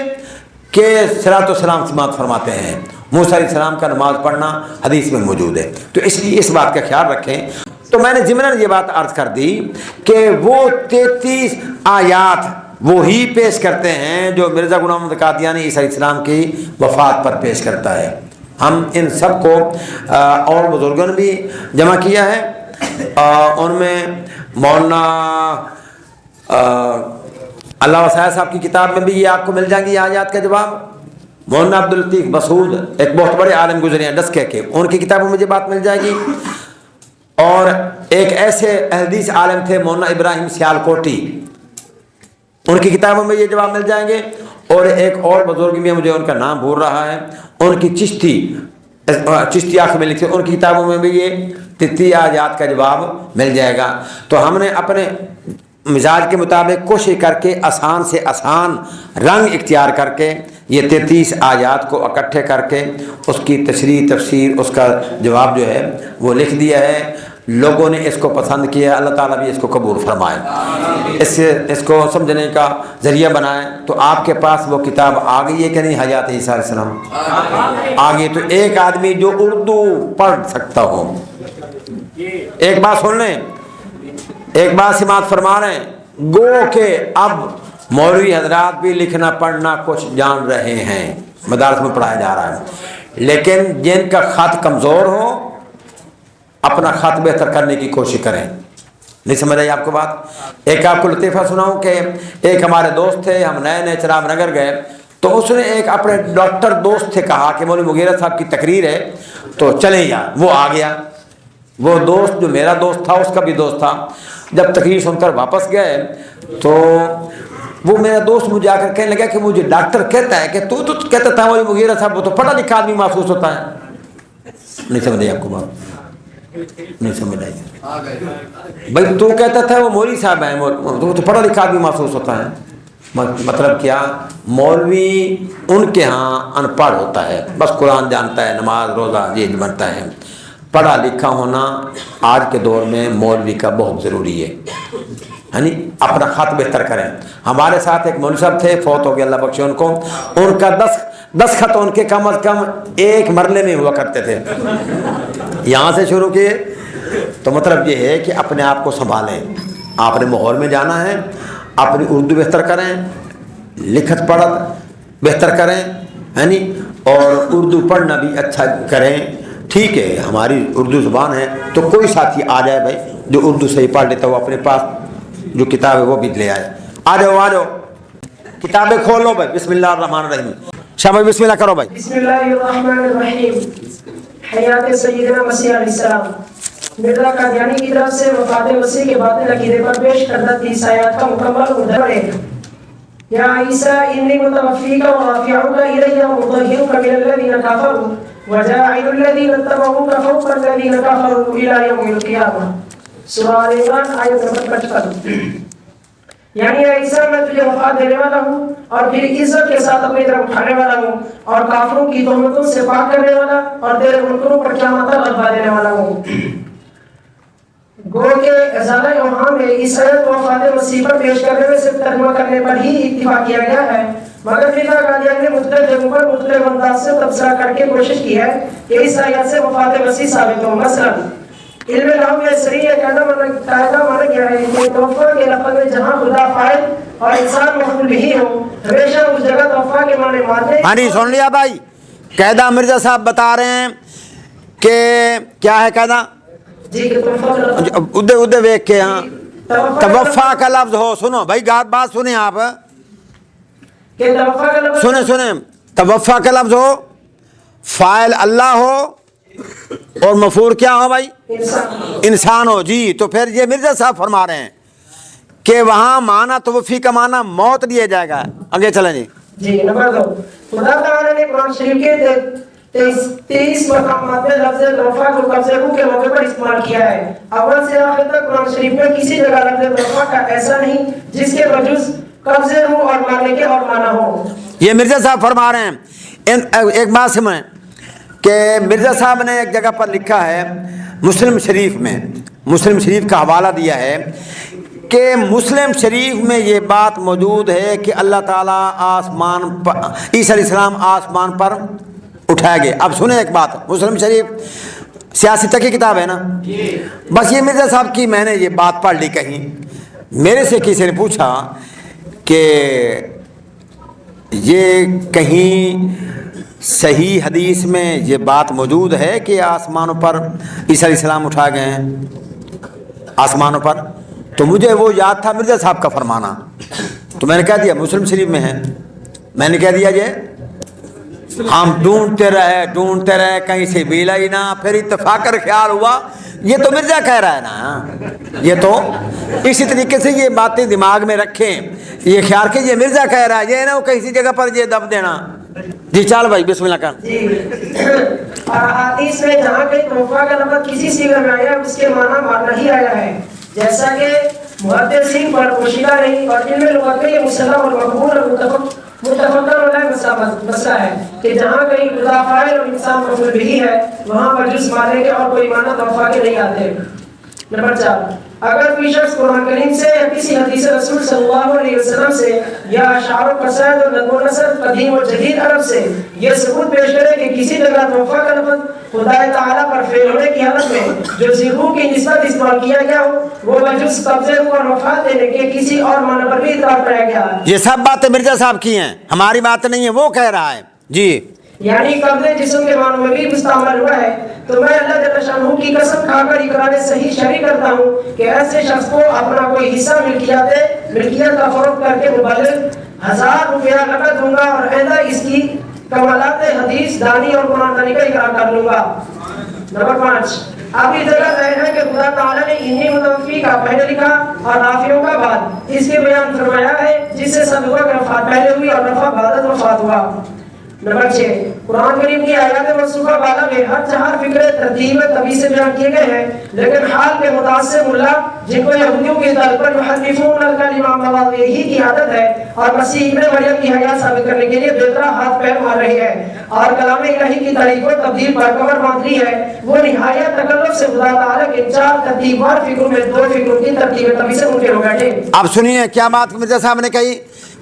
Speaker 1: کہ صراط و سلام سماعت فرماتے ہیں. موسیٰ علیہ السلام کا نماز پڑھنا حدیث میں موجود ہے. تو اس لیے اس بات کا خیال رکھیں. تو میں نے ضمناً یہ بات عرض کر دی کہ وہ 33 آیات وہی پیش کرتے ہیں جو مرزا غلام محمد قادیانی عیسیٰ علیہ السلام کی وفات پر پیش کرتا ہے. ہم ان سب کو اور بزرگوں نے بھی جمع کیا ہے. ان میں مولانا اللہ وسائل صاحب کی کتاب میں بھی یہ آپ کو مل جائیں گی آیات کا جواب. مولانا عبداللطیف مسعود ایک بہت بڑے عالم گزرے ہیں ڈسکے کے, ان کی کتابوں میں یہ بات مل جائے گی. اور ایک ایسے حدیث عالم تھے مولانا ابراہیم سیال کوٹی, ان کی کتابوں میں یہ جواب مل جائیں گے. اور ایک اور بزرگ بھی ہے, مجھے ان کا نام بھول رہا ہے, ان کی چشتی آنکھ میں لکھتے, ان کی کتابوں میں بھی یہ 33 آیات کا جواب مل جائے گا. تو ہم نے اپنے مزاج کے مطابق کوشش کر کے آسان سے آسان رنگ اختیار کر کے یہ 33 آیات کو اکٹھے کر کے اس کی تشریح تفسیر اس کا جواب جو ہے وہ لکھ دیا ہے. لوگوں نے اس کو پسند کیا, اللہ تعالیٰ بھی اس کو قبول فرمائے, اس کو سمجھنے کا ذریعہ بنائے. تو آپ کے پاس وہ کتاب آ گئی ہے کہ نہیں, حیات عیسیٰ علیہ السلام آ گئی. تو ایک آدمی جو اردو پڑھ سکتا ہو, ایک بات سن لیں, ایک بات سماعت فرما رہے ہیں, گو کہ اب مولوی حضرات بھی لکھنا پڑھنا کچھ جان رہے ہیں, مدارس میں پڑھایا جا رہا ہے, لیکن جن کا خط کمزور ہو اپنا خط بہتر کرنے کی کوشش کریں. نہیں سمجھ رہی آپ کو بات؟ ایک آپ کو لطیفہ سناؤں کہ ایک ہمارے دوست تھے, ہم نئے نئے چرام نگر گئے, تو اس نے ایک اپنے ڈاکٹر دوست تھے کہا کہ مولوی مغیرہ صاحب کی تقریر ہے تو چلیں یار. وہ آ گیا, وہ دوست جو میرا دوست تھا اس کا بھی دوست تھا. جب تقریر سن کر واپس گئے تو وہ میرا دوست مجھے آ کر کہنے لگا کہ مجھے ڈاکٹر کہتا ہے کہ تو کہتا تھا مولوی مغیرہ صاحب وہ تو پڑھا لکھا آدمی محسوس ہوتا ہے. نہیں سمجھ رہی آپ کو بات؟ نہیں سمجھ آئی بھائی, تو کہتا تھا وہ مولوی صاحب ہیں, وہ تو پڑھا لکھا آدمی محسوس ہوتا ہے. مطلب کیا, مولوی ان کے ہاں ان پڑھ ہوتا ہے, بس قرآن جانتا ہے, نماز روزہ یہ بنتا ہے. پڑھا لکھا ہونا آج کے دور میں مولوی کا بہت ضروری ہے. یعنی اپنا خط بہتر کریں. ہمارے ساتھ ایک مولوی صاحب تھے, فوت ہو گیا اللہ بخشے ان کو, ان کا 10 خط ان کے کم از کم ایک مرلے میں ہوا کرتے تھے. یہاں سے شروع کیے. تو مطلب یہ ہے کہ اپنے آپ کو سنبھالیں, آپ نے ماحول میں جانا ہے, اپنی اردو بہتر کریں, لکھت پڑھت بہتر کریں, یعنی اور اردو پڑھنا بھی اچھا کریں. ٹھیک ہے, ہماری اردو زبان ہے, تو کوئی ساتھی آ جائے بھائی جو اردو صحیح پڑھ لیتا وہ اپنے پاس جو کتاب ہے وہ بھی لے آئے. آ جاؤ کتابیں کھول لو بھائی. بسم اللہ الرحمن الرحیم. شاہ بھائی بسم اللہ کرو بھائی.
Speaker 3: بسم اللہ الرحمن الرحیم. حیات سیدنا مسیح علیہ السلام. مرزا قادیانی کی طرف سے وفات مسیح کے باطل عقیدے پر پیش کردہ 30 آیات کا مکمل مدعا ہے. یا عیسیٰ انی متوفیک و رافعک الی مطہرک من الذین کفروا وجاعل الذین اتبعوک فوق الذین کفروا الی یوم القیامہ. سورہ آل عمران آیت نمبر 55. یعنی عیسیٰ میں تجھے وفات دینے والا ہوں اور پھر عزت کے ساتھ اپنی طرف اٹھانے والا ہوں اور کافروں کی تہمتوں سے پاک کرنے والا اور تیرے منکروں پر قیامت تک غلبہ دینے والا ہوں. گو کہ ازالہ اوہام میں عیسائیت و وفات مسیح پر پیش کرنے میں صرف ترجمہ کرنے پر ہی اتفاق کیا گیا ہے, مگر مرزا قادیانی نے مختلف جگہوں پر مختلف انداز سے تبصرہ کر کے کوشش کی ہے کہ اس آیت سے وفات مسیح ثابت ہو. مثلا علم نحو میں صریح قاعدہ مانا گیا ہے کہ توفیٰ کے لفظ میں جہاں خدا فاعل اور انسان مفعول بھی ہو, ہمیشہ اس جگہ توفیٰ کے معنی ماننے.
Speaker 1: ہاں جی سن لیا بھائی. قاعدہ مرزا صاحب بتا رہے ہیں کہ کیا ہے قاعدہ
Speaker 3: جی کہ توفیٰ
Speaker 1: ادھر ویک کے, ہاں توفیٰ کا لفظ ہو. سنو بھائی بات سنیں آپ,
Speaker 3: کہ توفیٰ کا لفظ
Speaker 1: سنیں توفیٰ کا لفظ ہو, فاعل اللہ ہو اور مفعول کیا ہو بھائی, انسان ہو. جی تو پھر یہ مرزا صاحب فرما رہے ہیں کہ وہاں معنی توفی کا معنی موت لیا جائے گا. آگے چلیں جی.
Speaker 3: جی نمبر 2, خدا تعالی نے قرآن شریف کے 23 مقامات میں لفظ توفیٰ کو قبضے کے موقع پر استعمال کیا ہے. اول سے آخر تک قرآن شریف میں کسی جگہ لفظ توفیٰ کا ایسا نہیں جس کے بجز قبضے ہو اور ماننے کے اور معنی ہو.
Speaker 1: یہ مرزا صاحب فرما رہے ہیں ایک بات سمجھیں کہ مرزا صاحب نے ایک جگہ پر لکھا ہے مسلم شریف میں، مسلم شریف کا حوالہ دیا ہے کہ مسلم شریف میں یہ بات موجود ہے کہ اللہ تعالیٰ آسمان پر، عیسیٰ علیہ السلام آسمان پر اٹھائے گئے۔ اب سنیں ایک بات، مسلم شریف سیاسی تک کی کتاب ہے نا، بس یہ مرزا صاحب کی میں نے یہ بات پڑھ لی کہیں، میرے سے کسی نے پوچھا کہ یہ کہیں صحیح حدیث میں یہ بات موجود ہے کہ آسمانوں پر عیسیٰ علیہ السلام اٹھا گئے ہیں آسمانوں پر؟ تو مجھے وہ یاد تھا مرزا صاحب کا فرمانا، تو میں نے کہہ دیا مسلم شریف میں ہے۔ میں نے کہہ دیا یہ ہم ڈھونڈتے رہے کہیں سے ملا ہی نہ، پھر اتفاق کر خیال ہوا یہ تو مرزا کہہ رہا ہے نا، یہ تو اسی طریقے سے یہ باتیں دماغ میں رکھیں، یہ خیال کہ یہ مرزا کہہ رہا ہے، یہ نا وہ کسی جگہ پر یہ دب دینا۔ جی چال بھائی بسم اللہ کر۔
Speaker 3: جی اور حدیث میں جہاں کہیں تحفہ کا لفظ کسی صیغہ میں آیا اس کے معنی نہیں آیا ہے، جیسا کہ محدثین پر پوشیدہ نہیں اور علم لغت میں یہ مسلم اور مقبول اور متفقہ علیہ مسئلہ ہے کہ جہاں کہیں خدا فاعل اور انسان مفعول بھی ہے وہاں پر جز معنی کے اور کوئی معنی تحفہ کے نہیں آتے۔ نمبر 4، اگر کوئی شخص قرآن کریم سے یا کسی حدیث رسول صلی اللہ علیہ وسلم سے یا اشعار و قصائد اور نظم و نثر قدیم و جدید عرب سے یہ ثبوت پیش کرے کہ کسی جگہ تحفہ کا لفظ خدا تعالیٰ پر فعل ہونے کی حالت میں جو صیغوں کی نسبت استعمال کیا گیا ہو وہ بجز قبضے اور مفاد دینے کے کسی اور معنی پر بھی اطلاق پایا گیا ہے۔
Speaker 1: یہ سب باتیں مرزا صاحب کی ہیں، ہماری بات نہیں ہے، وہ کہہ رہا ہے۔ جی
Speaker 3: یعنی قبضے جسم کے معنی میں بھی مستعمل ہوا ہے، تو میں اللہ جل شانہ کی قسم کھا کر اقرار صحیح شرعی کرتا ہوں کہ ایسے شخص کو اپنا کوئی حصہ ملکیت کا فروغ کر کے مبلغ 1000 روپیہ نقد دوں گا اور آئندہ اس کی کمالات حدیث دانی اور قرآن دانی کا اقرار کر لوں گا۔ نمبر 5، اب اس جگہ ظاہر ہے کہ خدا تعالیٰ نے انی متوفی کا پہلے لکھا اور رافعوں کا بعد اس کے بیان فرمایا ہے، جس سے سب لوگوں کی وفات پہلے ہوئی اور رفع بعد وفات ہوا۔ نمبر 6، قرآن کریم کی آیات منسوخہ بالا میں ہر چہار فکرے ترتیب طبی سے بیان کیے گئے ہیں، لیکن حال کے متاثر ملا جن کو یہودیوں کی طرف پر محرفون الکلم مواضعہ کی عادت ہے اور مسیح ابن مریم کی حیات ثابت کرنے کے لیے بہترا ہاتھ پیر مار رہی ہے اور کلام الہی کی تعریف و تبدیل پر کمر باندھ رہی ہے، وہ نہایت تکلف سے خدا تعالیٰ کے 4 ترتیب وار فکروں میں 2 فکروں کی ترتیب طبی سے منکر ہو بیٹھے۔
Speaker 1: اب سنیے کیا بات مرزا صاحب نے کہی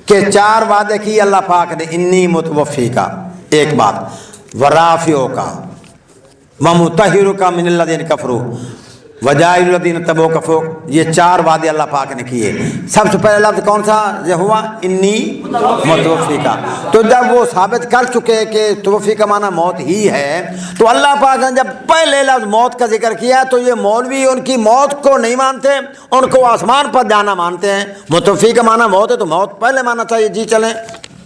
Speaker 1: کہ 4 وعدے کی اللہ پاک نے، انی متوفی کا ایک بات، ورافعوں کا، ومطہروں کا من الذین کفروا وجاعل الذین تبعوک فوق، یہ 4 وعدے اللہ پاک نے کیے۔ سب سے پہلا لفظ کون سا یہ ہوا؟ انی متوفی کا۔ تو جب وہ ثابت کر چکے کہ توفی کا معنی موت ہی ہے، تو اللہ پاک نے جب پہلے لفظ موت کا ذکر کیا تو یہ مولوی ان کی موت کو نہیں مانتے، ان کو آسمان پر جانا مانتے ہیں۔ متوفی کا معنی موت ہے تو موت پہلے مانا چاہیے۔ جی چلیں۔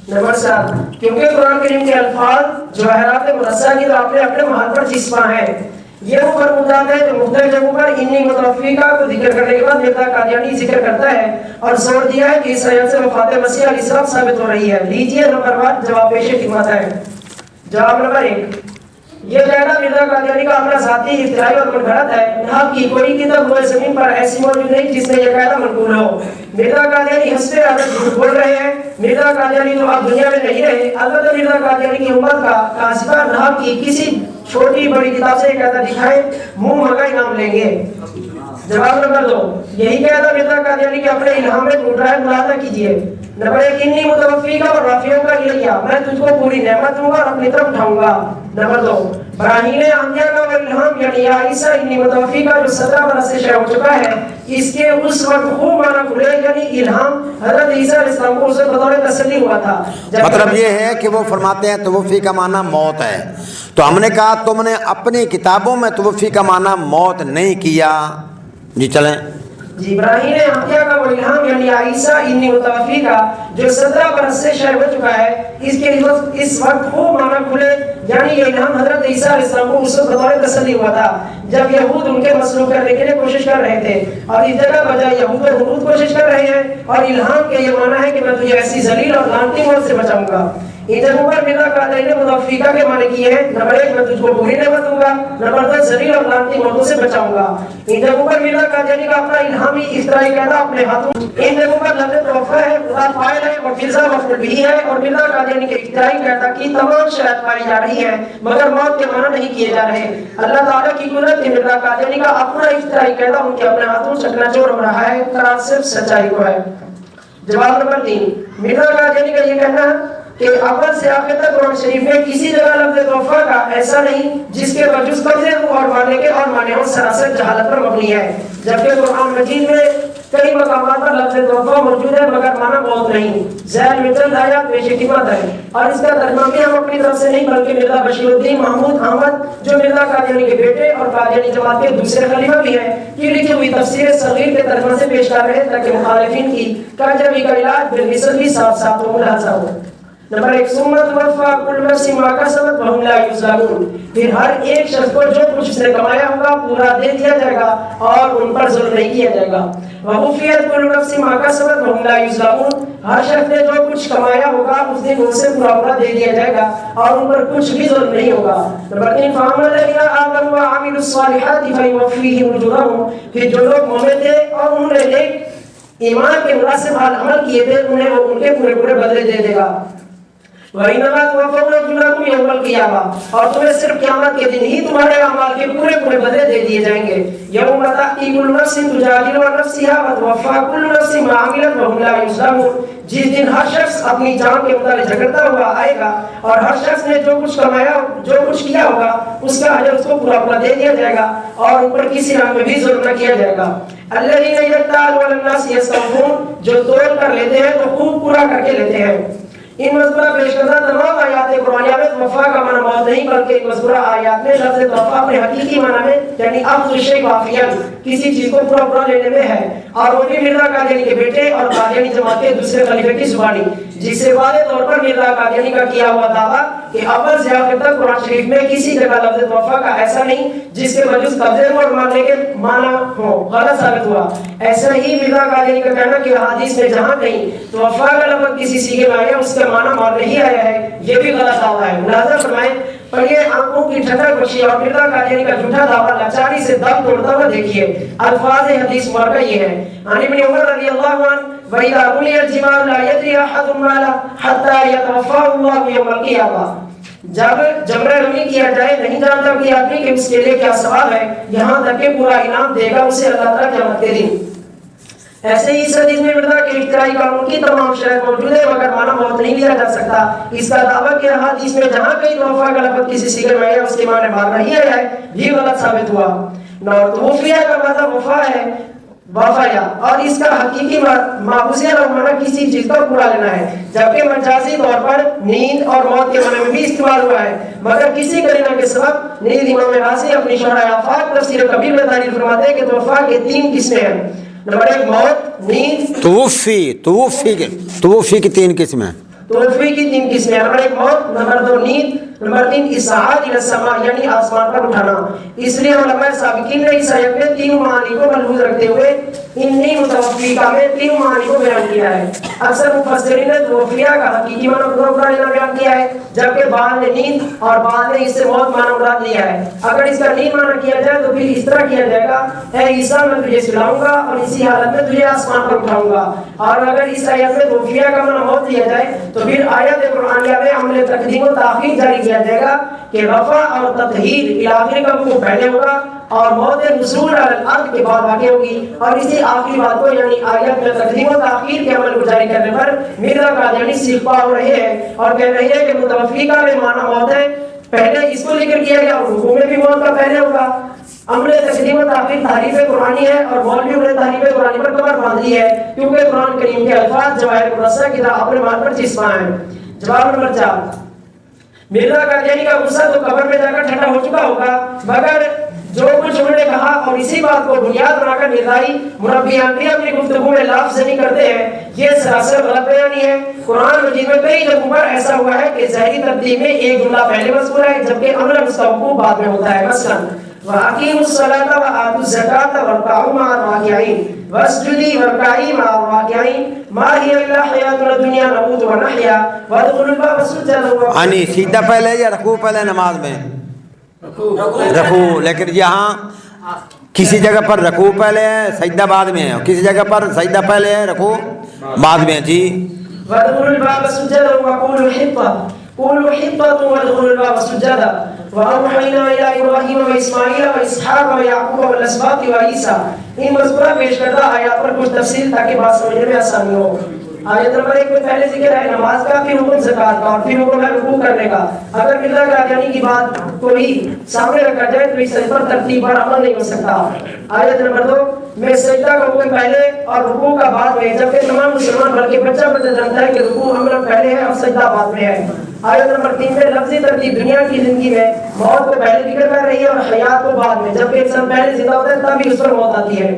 Speaker 3: نمبر 7، کیونکہ قرآن کریم کے الفاظ جواہرات مرصع کی تو اپنے محل پر چسپاں ہیں، یہ وہ فرمودات ہے جو مختلف جگہوں پر انی متوفی کا کو ذکر کرنے کے بعد مرزا قادیانی ذکر کرتا ہے اور زور دیا ہے کہ اس آیت سے وفات مسیح علیہ السلام ثابت ہو رہی ہے۔ لیجیے نمبر 1 جواب پیش خدمت ہے۔ جواب نمبر 1، یہ کہنا مرزا قادیانی کا اپنا ذاتی اختراعی اور منفرد ہے، نہ کہ کوئی کتاب روئے زمین پر ایسی موجود نہیں جس میں یہ کہنا منقول ہو۔ مرزا قادیانی حسب عادت جھوٹ بول رہے ہیں۔ مرزا قادیانی تو اب دنیا میں نہیں رہے، البتہ مرزا قادیانی کی امت کا کاسبہ نہ کہ کسی چھوٹی بڑی کتاب سے کہتا دکھائے منہ مگا انعام لیں گے۔ جواب نمبر 2، یہی کہتا مرزا قادیانی کہ اپنے الہام میں ڈھونڈ رہا ہے، ملاحظہ کیجیے۔ نمبر 1، انی متوفی کا اور رافعوں کا یہ کیا، میں تجھ کو پوری نعمت دوں گا اور اپنی طرف اٹھاؤں گا۔ نمبر 2، براہین انبیاء کا وہ الہام یعنی یا عیسیٰ انی متوفی کا جو 17 برس سے شائع ہو چکا ہے، اس کے اس وقت خوب معنی کھلے یعنی الہام حضرت عیسیٰ علیہ السلام کو اسے بطور تسلی ہوا تھا۔
Speaker 1: مطلب یہ ہے کہ وہ فرماتے ہیں توفی کا معنی موت ہے، تو ہم نے کہا تم نے اپنی کتابوں میں توفی کا معنی موت نہیں کیا۔ جی چلیں۔
Speaker 3: جی، ابراہیم انبیاء کا وہ الہام یعنی عیسیٰ انی متوفی کا جو 17 برس سے شائع ہو چکا ہے، اس وقت خوب معنی کھلے یعنی یہ الہام حضرت عیسیٰ علیہ السلام کو اس وقت بطور تسلی ہوا تھا جب یہود ان کے مسلوب کرنے کے لیے کوشش کر رہے تھے، اور اس جگہ بجائے یہود و کوشش کر رہے ہیں، اور الہام کے یہ معنی ہے کہ میں تجھے ایسی ذلیل اور لعنتی موت سے بچاؤں گا۔ ان جگہوں پر مرزا قادری نے متوفیقہ کے معنی کیے ہیں، نمبر 1 میں تجھ کو بری نعمت دوں گا، نمبر 2 ذلیل اور لعنتی موتوں سے بچاؤں گا۔ ان جگہوں پر مرزا قادری کا اپنا الہامی افترائی قاعدہ اپنے ہاتھوں، ان جگہوں پر لفظ توفیق ہے، خدا فاعل ہے اور مرزا مفعول بھی ہے، اور مرزا قادری کے افترائی قاعدہ کی تمام شرائط پائی جا رہی ہے مگر موت کے معنی نہیں کیے جا رہے۔ اللہ تعالیٰ کی قدرت کے مرزا قادری کا اپنا افترائی قاعدہ ان کے اپنے ہاتھوں چکنا چور ہو رہا ہے، قرار صرف سچائی کو ہے۔ جواب نمبر 3، مرزا قادری کا یہ کہنا کہ اول سے آخر تک قرآن شریف میں کسی جگہ لفظ توفیق کا ایسا نہیں جس کے بجز قبضے اور معنی کے اور معنی سراسر جہالت پر مبنی ہے، جبکہ قرآن مجید میں کئی مقامات پر لفظ توفیق موجود ہے مگر معنی بہت نہیں۔ ذیل میں چند آیات پیش خدمت ہے، اور اس کا ترجمہ بھی ہم اپنی طرف سے نہیں بلکہ مرزا بشیر الدین محمود احمد جو مرزا قادیانی کے بیٹے اور قادیانی جماعت کے دوسرے خلیفہ بھی ہیں کی لکھی ہوئی تفسیر صغیر کے ترجمے سے پیش کر رہے ہیں تاکہ مخالفین کی کنجوی کا علاج بالمثل بھی ساتھ ساتھ ہو ملاحظہ ہو۔ نمبر 1، سمت وفا کل نفس ما کسبت وهم لا یظلمون، پھر ہر ایک شخص کو جو کچھ اس نے کمایا ہوگا پورا دے دیا جائے گا اور ان پر ظلم نہیں کیا جائے گا۔ ووفیت کل نفس ما کسبت وهم لا یظلمون، ہر شخص نے جو کچھ کمایا ہوگا اس دن اسے پورا دے دیا جائے گا اور ان پر کچھ بھی ظلم نہیں ہوگا۔ نمبر 3، فَأَمَّا الَّذِينَ آمَنُوا وَعَمِلُوا الصَّالِحَاتِ فَيُوَفِّيهِمْ أُجُورَهُم، پھر جو لوگ مومن تھے اور انہوں نے نیک ایمان کے مناسب حال عمل کیے تھے انہیں وہ ان کے پورے بدلے دے دے گا۔ وَإِنَّمَا تُوَفَّوْنَ أُجُورَكُمْ يَوْمَ الْقِيَامَةِ، اور تمہیں صرف قیامت کے دن ہی تمہارے اعمال کے پورے بدلے دے دیے جائیں گے۔ يَوْمَ تَأْتِي كُلُّ نَفْسٍ تُجَادِلُ عَن نَفْسِهَا وَتُوَفَّى كُلُّ نَفْسٍ مَا عَمِلَتْ وَهُمْ لَا يُظْلَمُونَ، جس دن ہر شخص اپنی جان کے متعلق جھگڑتا ہوا آئے گا اور ہر شخص نے جو کچھ کمایا جو کچھ کیا ہوگا اس کا اجر اس کو پورا دے دیا جائے گا اور ان پر کسی رنگ میں بھی ظلم نہ کیا جائے گا۔ الَّذِينَ يَتَّالُونَ عَلَى النَّاسِ يَسْتَوْفُونَ، جو توڑ کر لیتے ہیں تو خوب پورا کر کے لیتے ہیں۔ ان مذکورہ پیش کردہ تمام آیات قرآنیہ میں توفیٰ کا معنی موت نہیں بلکہ ان مذکورہ آیات میں لفظ توفیٰ اپنے حقیقی معنی میں یعنی اخذ الشیء وافیاً کسی چیز کو پورا لینے میں ہے، اور وہ بھی مرزا قادیانی کے بیٹے اور قادیانی جماعت کے دوسرے خلیفے کی زبانی، جس سے واضح طور پر مرزا قادیانی کا کیا ہوا دعویٰ کہ اول سے آخر تک قرآن شریف میں کسی جگہ لفظ توفیٰ کا ایسا نہیں جس کے بجز قبضے اور ماننے کے معنی ہو، غلط ثابت ہوا۔ ایسا ہی مرزا قادیانی کا کہنا کہ حدیث میں جہاں کہیں توفیٰ کا لفظ کسی سیغے میں آیا اس کا معنی مار نہیں آیا ہے، یہ بھی غلط دعویٰ ہے۔ ملاحظہ فرمائیں، پڑھیے آنکھوں کی ٹھنڈک بخشی اور مرزا قادیانی کا جھوٹا دعویٰ لاچاری سے دم توڑتا ہوا دیکھیے۔ الفاظ حدیث مبارکہ یہ ہے، عن ابن عمر رضی اللہ عنہ، وَإِذَا بُنِيَ الْجِبَالُ لَا يَدْرِي أَحَدٌ مَا لَهُ حَتَّى يَتَوَفَّاهُ اللَّهُ يَوْمَ الْقِيَامَةِ، جب جمرہ رمی کیا جائے نہیں جانتا کہ آدمی کہ اس کے لیے کیا ثواب ہے یہاں تک کہ پورا انعام دے گا اسے اللہ تعالیٰ قیامت کے دن۔ ایسے ہی اس حدیث میں مرزا کے اختراعی قانون کی تمام شرائط موجود ہے مگر معنی موت نہیں لیا جا سکتا۔ اس کا دعویٰ کہ حدیث میں جہاں کہیں توفیٰ کا لفظ کسی سیغے میں آیا اس کے معنی مار نہیں آیا ہے بھی غلط ثابت ہوا۔ اور توفیہ کا مطلب وفا ہے، وفایا، اور اس کا حقیقی ماخوذ معنی کسی چیز کو پورا لینا ہے، جبکہ مجازی طور پر نیند اور موت کے معنی میں بھی استعمال ہوا ہے مگر کسی قرینہ کے سبب نیند۔ امام رازی اپنی شرح آفاق تفسیر کبیر میں تعریف فرماتے ہیں کہ توفیٰ کے 3 قسمیں ہیں۔ نمبر 1 موت، نیند،
Speaker 1: توفی کی 3 قسمیں،
Speaker 3: توفی کی 3 قسمیں۔ نمبر 1 موت، نمبر 2 نیند، نمبر 3 اصعاد الی السماء یعنی آسمان پر اٹھانا۔ اس لیے علماء سابقین نے اس آیت میں 3 معانی کو ملحوظ رکھتے ہوئے انی متوفیقہ میں 3 معانی کو بیان کیا ہے۔ اکثر مفسرین نے توفیہ کا حقیقی معنی پورا لینا بیان کیا ہے جبکہ بعض نے نیند اور بعض نے اس سے موت معنی مراد لیا ہے۔ اگر اس کا نیند معنی کیا جائے تو پھر اس طرح کیا جائے گا، اے عیسیٰ میں تجھے سلاؤں گا اور اسی حالت میں تجھے آسمان پر اٹھاؤں گا۔ اور اگر اس آیت میں توفیہ کا معنی موت لیا جائے تو پھر آیت قرآنیہ میں عمل تقدیم و تاخیر جاری کیا جائے گا کہ رفع اور تطہیر الاخر کا وہ پہلے ہوگا اور موت نزول علی الارض کے بعد واقع ہوگی، اور اسی آخری بات کو یعنی آیت میں تقدیم و تاخیر کے عمل کو جاری کرنے پر مرزا قادیانی سیکھا ہو رہے ہیں اور کہہ رہے ہیں کہ متوفیقہ میں معنی موت ہے، پہلے اس کو ذکر کیا گیا اور رکوع میں بھی موت کا پہلے ہوگا۔ عمل تقدیم و تاخیر تعریف قرآنی ہے اور مولویوں نے تعریف قرآنی پر کمر باندھ لی ہے کیونکہ قرآن کریم کے الفاظ جواہر الرسہ کی طرح اپنے مان پر چسپاں ہیں۔ جواب نمبر 4، مرزا قادیانی کا غصہ تو قبر میں جا کر ٹھنڈا ہو چکا ہوگا مگر جو کچھ انہوں نے کہا اور اسی بات کو بنیاد بنا کر مرزائی مربیان بھی اپنی گفتگو میں لفظ نہیں کرتے ہیں، یہ سراسر غلط بیانی ہے۔ قرآن مجید میں کئی جگہوں پر ایسا ہوا ہے کہ ظاہری ترتیب میں ایک جملہ پہلے مذکور ہے جبکہ عمل اس کا وقوع بعد میں ہوتا ہے۔ مثلا وَأَقِيمُوا الصَّلَاةَ وَآتُوا الزَّكَاةَ وَارْكَعُوا مَعَ الرَّاكِعِينَ وَاسْجُدِي وَارْكَعِي مَعَ الرَّاكِعِينَ مَا هِيَ إِلَّا حَيَاتُنَا الدُّنْيَا نَمُوتُ وَنَحْيَا وَادْخُلُوا الْبَابَ سُجَّدًا
Speaker 1: یعنی سیدھا پہلے یا رکوع پہلے نماز میں؟ رکوع. لیکن یہاں کسی جگہ پر رکوع پہلے ہے سجدہ بعد میں ہے، اور کسی جگہ پر سجدہ پہلے ہے رکوع بعد میں ہے. جی
Speaker 3: وَادْخُلُوا الْبَابَ سُجَّدًا وَقُولُوا حِطَّةٌ قُولُوا حِطَّةٌ وَادْخُلُوا الْبَابَ سُجَّدًا وَأَوْحَيْنَا إِلَىٰ إِبْرَاهِيمَ وَإِسْمَاعِيلَ وَإِسْحَاقَ وَيَعْقُوبَ وَالْأَسْبَاطِ وَعِیسیٰ. ان مذکورہ پیش کردہ آیات پر کچھ تفصیل تاکہ بات سمجھنے میں آسانی ہو. آیت نمبر 1 میں پہلے ذکر ہے نماز کا، پھر حکم زکوٰۃ کا، اور پھر حکم ہے رکوع کرنے کا. اگر مرزا قادیانی کی بات کو ہی سامنے رکھا جائے تو اس پر ترتیب پر عمل نہیں ہو سکتا. آیت نمبر 2 میں سجدہ کا حکم پہلے اور رکوع کا بعد میں، جبکہ تمام مسلمان بلکہ بچہ جانتا ہے کہ رکوع عمل پہلے ہے اور سجدہ بعد میں ہے. آیت نمبر 3 میں لفظی ترتیب دنیا کی زندگی میں موت کو پہلے ذکر کر رہی ہے اور حیات کو بعد میں، جبکہ انسان پہلے زندہ ہوتا ہے تب ہی اس پر موت آتی ہے.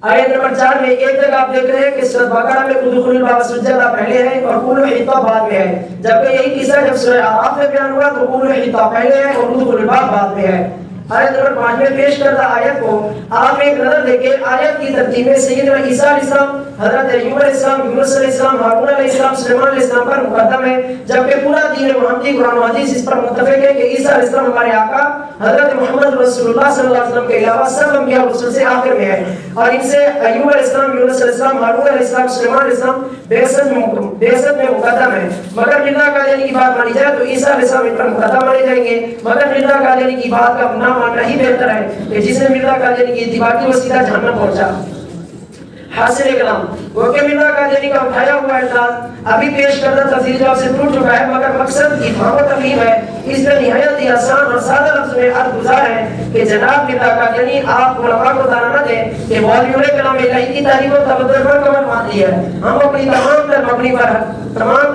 Speaker 3: آیت نمبر 4 میں ایک جگہ آپ دیکھ رہے ہیں کہ سورۃ بقرہ میں ادخلوا الباب سجدہ پہلے ہے اور قولوا حطہ بعد میں ہے، جبکہ یہی قصہ جب سورۃ اعراف میں بیان ہوا تو قولوا حطہ پہلے ہے اور ادخلوا الباب بعد میں ہے. آیت نمبر 5 میں پیش کردہ آیت کو آپ ایک نظر دیکھیں. آیت کی ترتیب میں سیدنا عیسیٰ علیہ السلام، حضرت ایوب علیہ السلام، یونس علیہ السلام، ہارون علیہ السلام، سلیمان علیہ السلام پر مقدم ہے، جبکہ پورا دین محمدی قرآن و حدیث اس پر متفق ہے کہ عیسیٰ علیہ السلام ہمارے آقا حضرت محمد رسول اللہ صلی اللہ علیہ وسلم کے علاوہ سب انبیاء اور رسل سے آخر میں ہے. اور ان سے ایوب علیہ السلام، یونس علیہ السلام، ہارون علیہ السلام، سلیمان علیہ السلام بعثت میں مقدم ہے. مگر مرزا قادیانی کی بات مانی جائے تو عیسیٰ علیہ السلام ان پر مقدم مانے جائیں گے. مگر مرزا قادیانی کی بات کا نہ ماننا ہی بہتر ہے کہ جس نے مرزا قادیانی کی اتباع کی وہ سیدھا جہنم پہنچا. حاصل کلام وہ کہ مرزا قادیانی کا اٹھایا ہوا اعتراض ابھی پیش کردہ تفصیل جواب سے ٹوٹ چکا ہے، مگر مقصد افہام و تفہیم ہے. اس میں نہایت ہی آسان اور سادہ لفظ میں عرض گزار ہے کہ جناب مرزا قادیانی آپ علماء کو دانا نہ دیں کہ مولویوں نے کلام الہی کی تعریف و تبدل پر کمر مان لی ہے. ہم اپنی تمام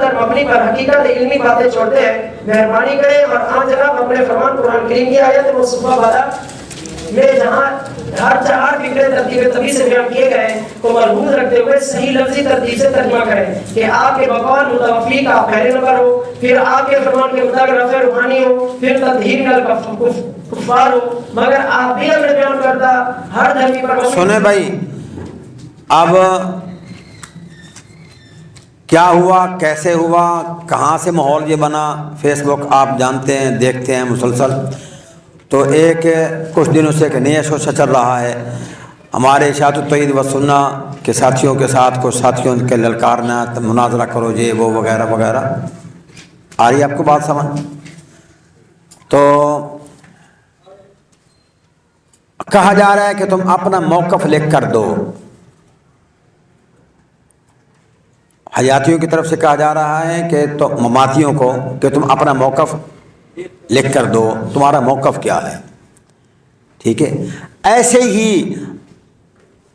Speaker 3: تر مبنی پر حقیقت علمی باتیں چھوڑتے ہیں. مہربانی کریں اور آن جناب اپنے فرمان قرآن کریم کی آیت مصطفیٰ والا میں جہاں ہر چار فکرے ترتیب طبی سے بیان کیے گئے کو ملحوظ رکھتے ہوئے صحیح لفظی ترتیب سے ترجمہ کریں کہ آپ کے بقول متوفی کا پہلے نمبر ہو، پھر آپ کے فرمان کے مطابق رفع روحانی ہو، پھر تطہیر کفار ہو. مگر آپ بھی اپنے بیان کرتا ہر دھرمی پر
Speaker 1: سنیں بھائی. اب کیا ہوا، کیسے ہوا، کہاں سے ماحول یہ بنا؟ فیس بک آپ جانتے ہیں، دیکھتے ہیں مسلسل. تو ایک کچھ دنوں سے ایک نیا شوشہ چل رہا ہے ہمارے اشاعت التوحید و سنہ کے ساتھیوں کے ساتھ، کچھ ساتھیوں کے للکارنا مناظرہ کرو جی وہ وغیرہ وغیرہ. آ رہی ہے آپ کو بات سمجھ؟ تو کہا جا رہا ہے کہ تم اپنا موقف لکھ کر دو. حیاتیوں کی طرف سے کہا جا رہا ہے کہ تو مماتیوں کو کہ تم اپنا موقف لکھ کر دو، تمہارا موقف کیا ہے. ٹھیک ہے. ایسے ہی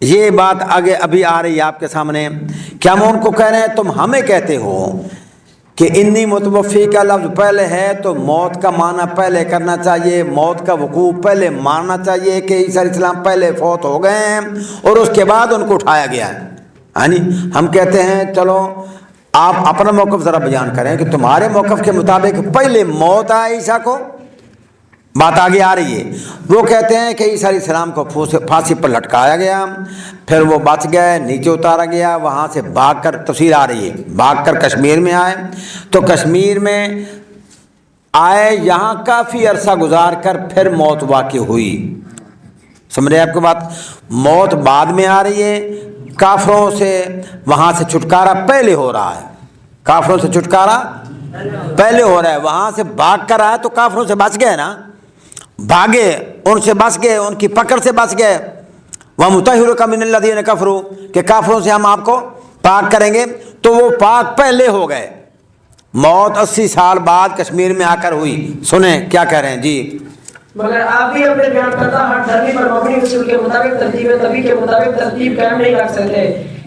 Speaker 1: یہ بات آگے ابھی آ رہی ہے آپ کے سامنے. کیا ہم ان کو کہہ رہے ہیں تم ہمیں کہتے ہو کہ انی متوفی کا لفظ پہلے ہے تو موت کا معنی پہلے کرنا چاہیے، موت کا وقوع پہلے ماننا چاہیے کہ عیسیٰ علیہ السلام پہلے فوت ہو گئے ہیں اور اس کے بعد ان کو اٹھایا گیا ہے. ہم کہتے ہیں چلو آپ اپنا موقف ذرا بیان کریں کہ تمہارے موقف کے مطابق پہلے موت آئی عیسیٰ کو. بات آگے آ رہی ہے. وہ کہتے ہیں کہ عیسیٰ علیہ السلام کو پھانسی پر لٹکایا گیا، پھر وہ بچ گئے، نیچے اتارا گیا، وہاں سے بھاگ کر، تفسیر آ رہی ہے، بھاگ کر کشمیر میں آئے. تو کشمیر میں آئے، یہاں کافی عرصہ گزار کر پھر موت واقع ہوئی. سمجھ رہے آپ کو بات؟ موت بعد میں آ رہی ہے. کافروں سے وہاں سے چھٹکارا پہلے ہو رہا ہے، کافروں سے چھٹکارا پہلے ہو رہا ہے. وہاں سے بھاگ کر آئے تو کافروں سے بچ گئے نا، بھاگے، ان سے بچ گئے، ان کی پکڑ سے بچ گئے. وَمُطَهِّرُكَ مِنَ الَّذِينَ كَفَرُوا کہ کافروں سے ہم آپ کو پاک کریں گے. تو وہ پاک پہلے ہو گئے. موت 80 سال بعد کشمیر میں آ کر ہوئی. سنیں کیا کہہ رہے ہیں جی.
Speaker 3: مگر آپ بھی اپنے بیان کرتا ہر دھرمی پر مبنی اصول کے مطابق ترتیب طبی کے مطابق ترتیب قائم نہیں رکھ سکتے،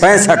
Speaker 1: 65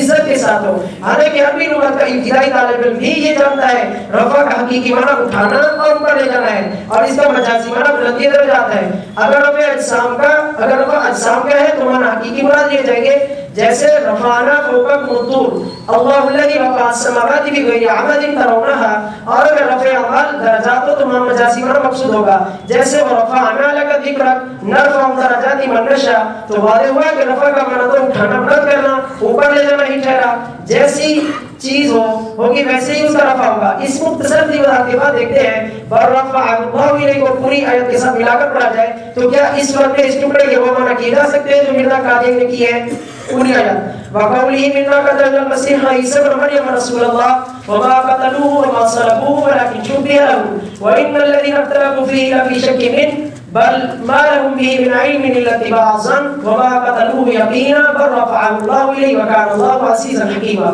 Speaker 3: عزت کے ساتھ ہو. حالانکہ عربی لغت کا ابتدائی طالب علم بھی یہ جانتا ہے رفع کا حقیقی معنی اٹھانا اور اوپر لے جانا ہے اور اس کا مجازی معنی بلندی درجات ہے. اگر رفع اجسام کا ہے تو معنی حقیقی مراد لیے جائیں گے جیسے رفعنا فوقکم الطور اللہ الذی رفع السماوات بغیر عمد ترونها. اور اگر رفع اعمال درجات ہو تو مجازی معنی مقصود ہوگا جیسے ورفعنا لک ذکرک نرفع درجات من نشاء. تو واضح ہوا کہ رفع کا معنی تو اٹھانا بلند کرنا اوپر لے جانا ہی ٹھہرا. جیسی چیز ہوگی ویسے ہی اس کا رفع ہوگا. اس مختصر سی وضاحت کے بعد دیکھتے ہیں برفع اللہ الیہ کو پوری آیت کے ساتھ ملا کر پڑھا جائے تو کیا اس وقت اس ٹکڑے کے وہ معنی کیے جا سکتے ہیں جو مرزا قادیانی نے کی ہے پوری آیت. وقوله منا قتل المسيح عيسى ابن مريم رسول الله وما قتلوه وما صلبوه ولكن شبه له وان الذين اختلفوا فيه لفي شك منه بل ما لهم به من علم الا اتباع الظن وما قتلوه يقينا بل رفعه الله اليه وكان الله عزيزا حكيما.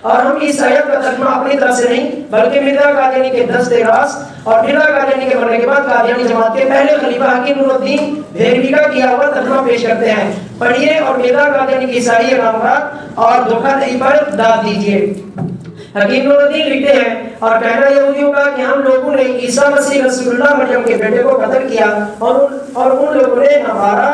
Speaker 3: اور ہم اس آیت کا ترجمہ اپنی طرف سے نہیں بلکہ مرزا قادیانی کے دست راست اور مرزا قادیانی کے مرنے کے بعد قادیانی جماعت کے پہلے خلیفہ حکیم نور الدین دہلوی کا کیا ہوا ترجمہ پیش کرتے ہیں. پڑھیے اور مرزا قادیانی کی ساری نامراد اور دھوکہ دہی پر داد دیجیے. حکیم نور الدین لکھتے ہیں اور کہنا یہودیوں کا کہ ہم لوگوں نے عیسیٰ مسیح رسول اللہ مریم کے بیٹے کو قتل کیا اور ان لوگوں نے نہ مارا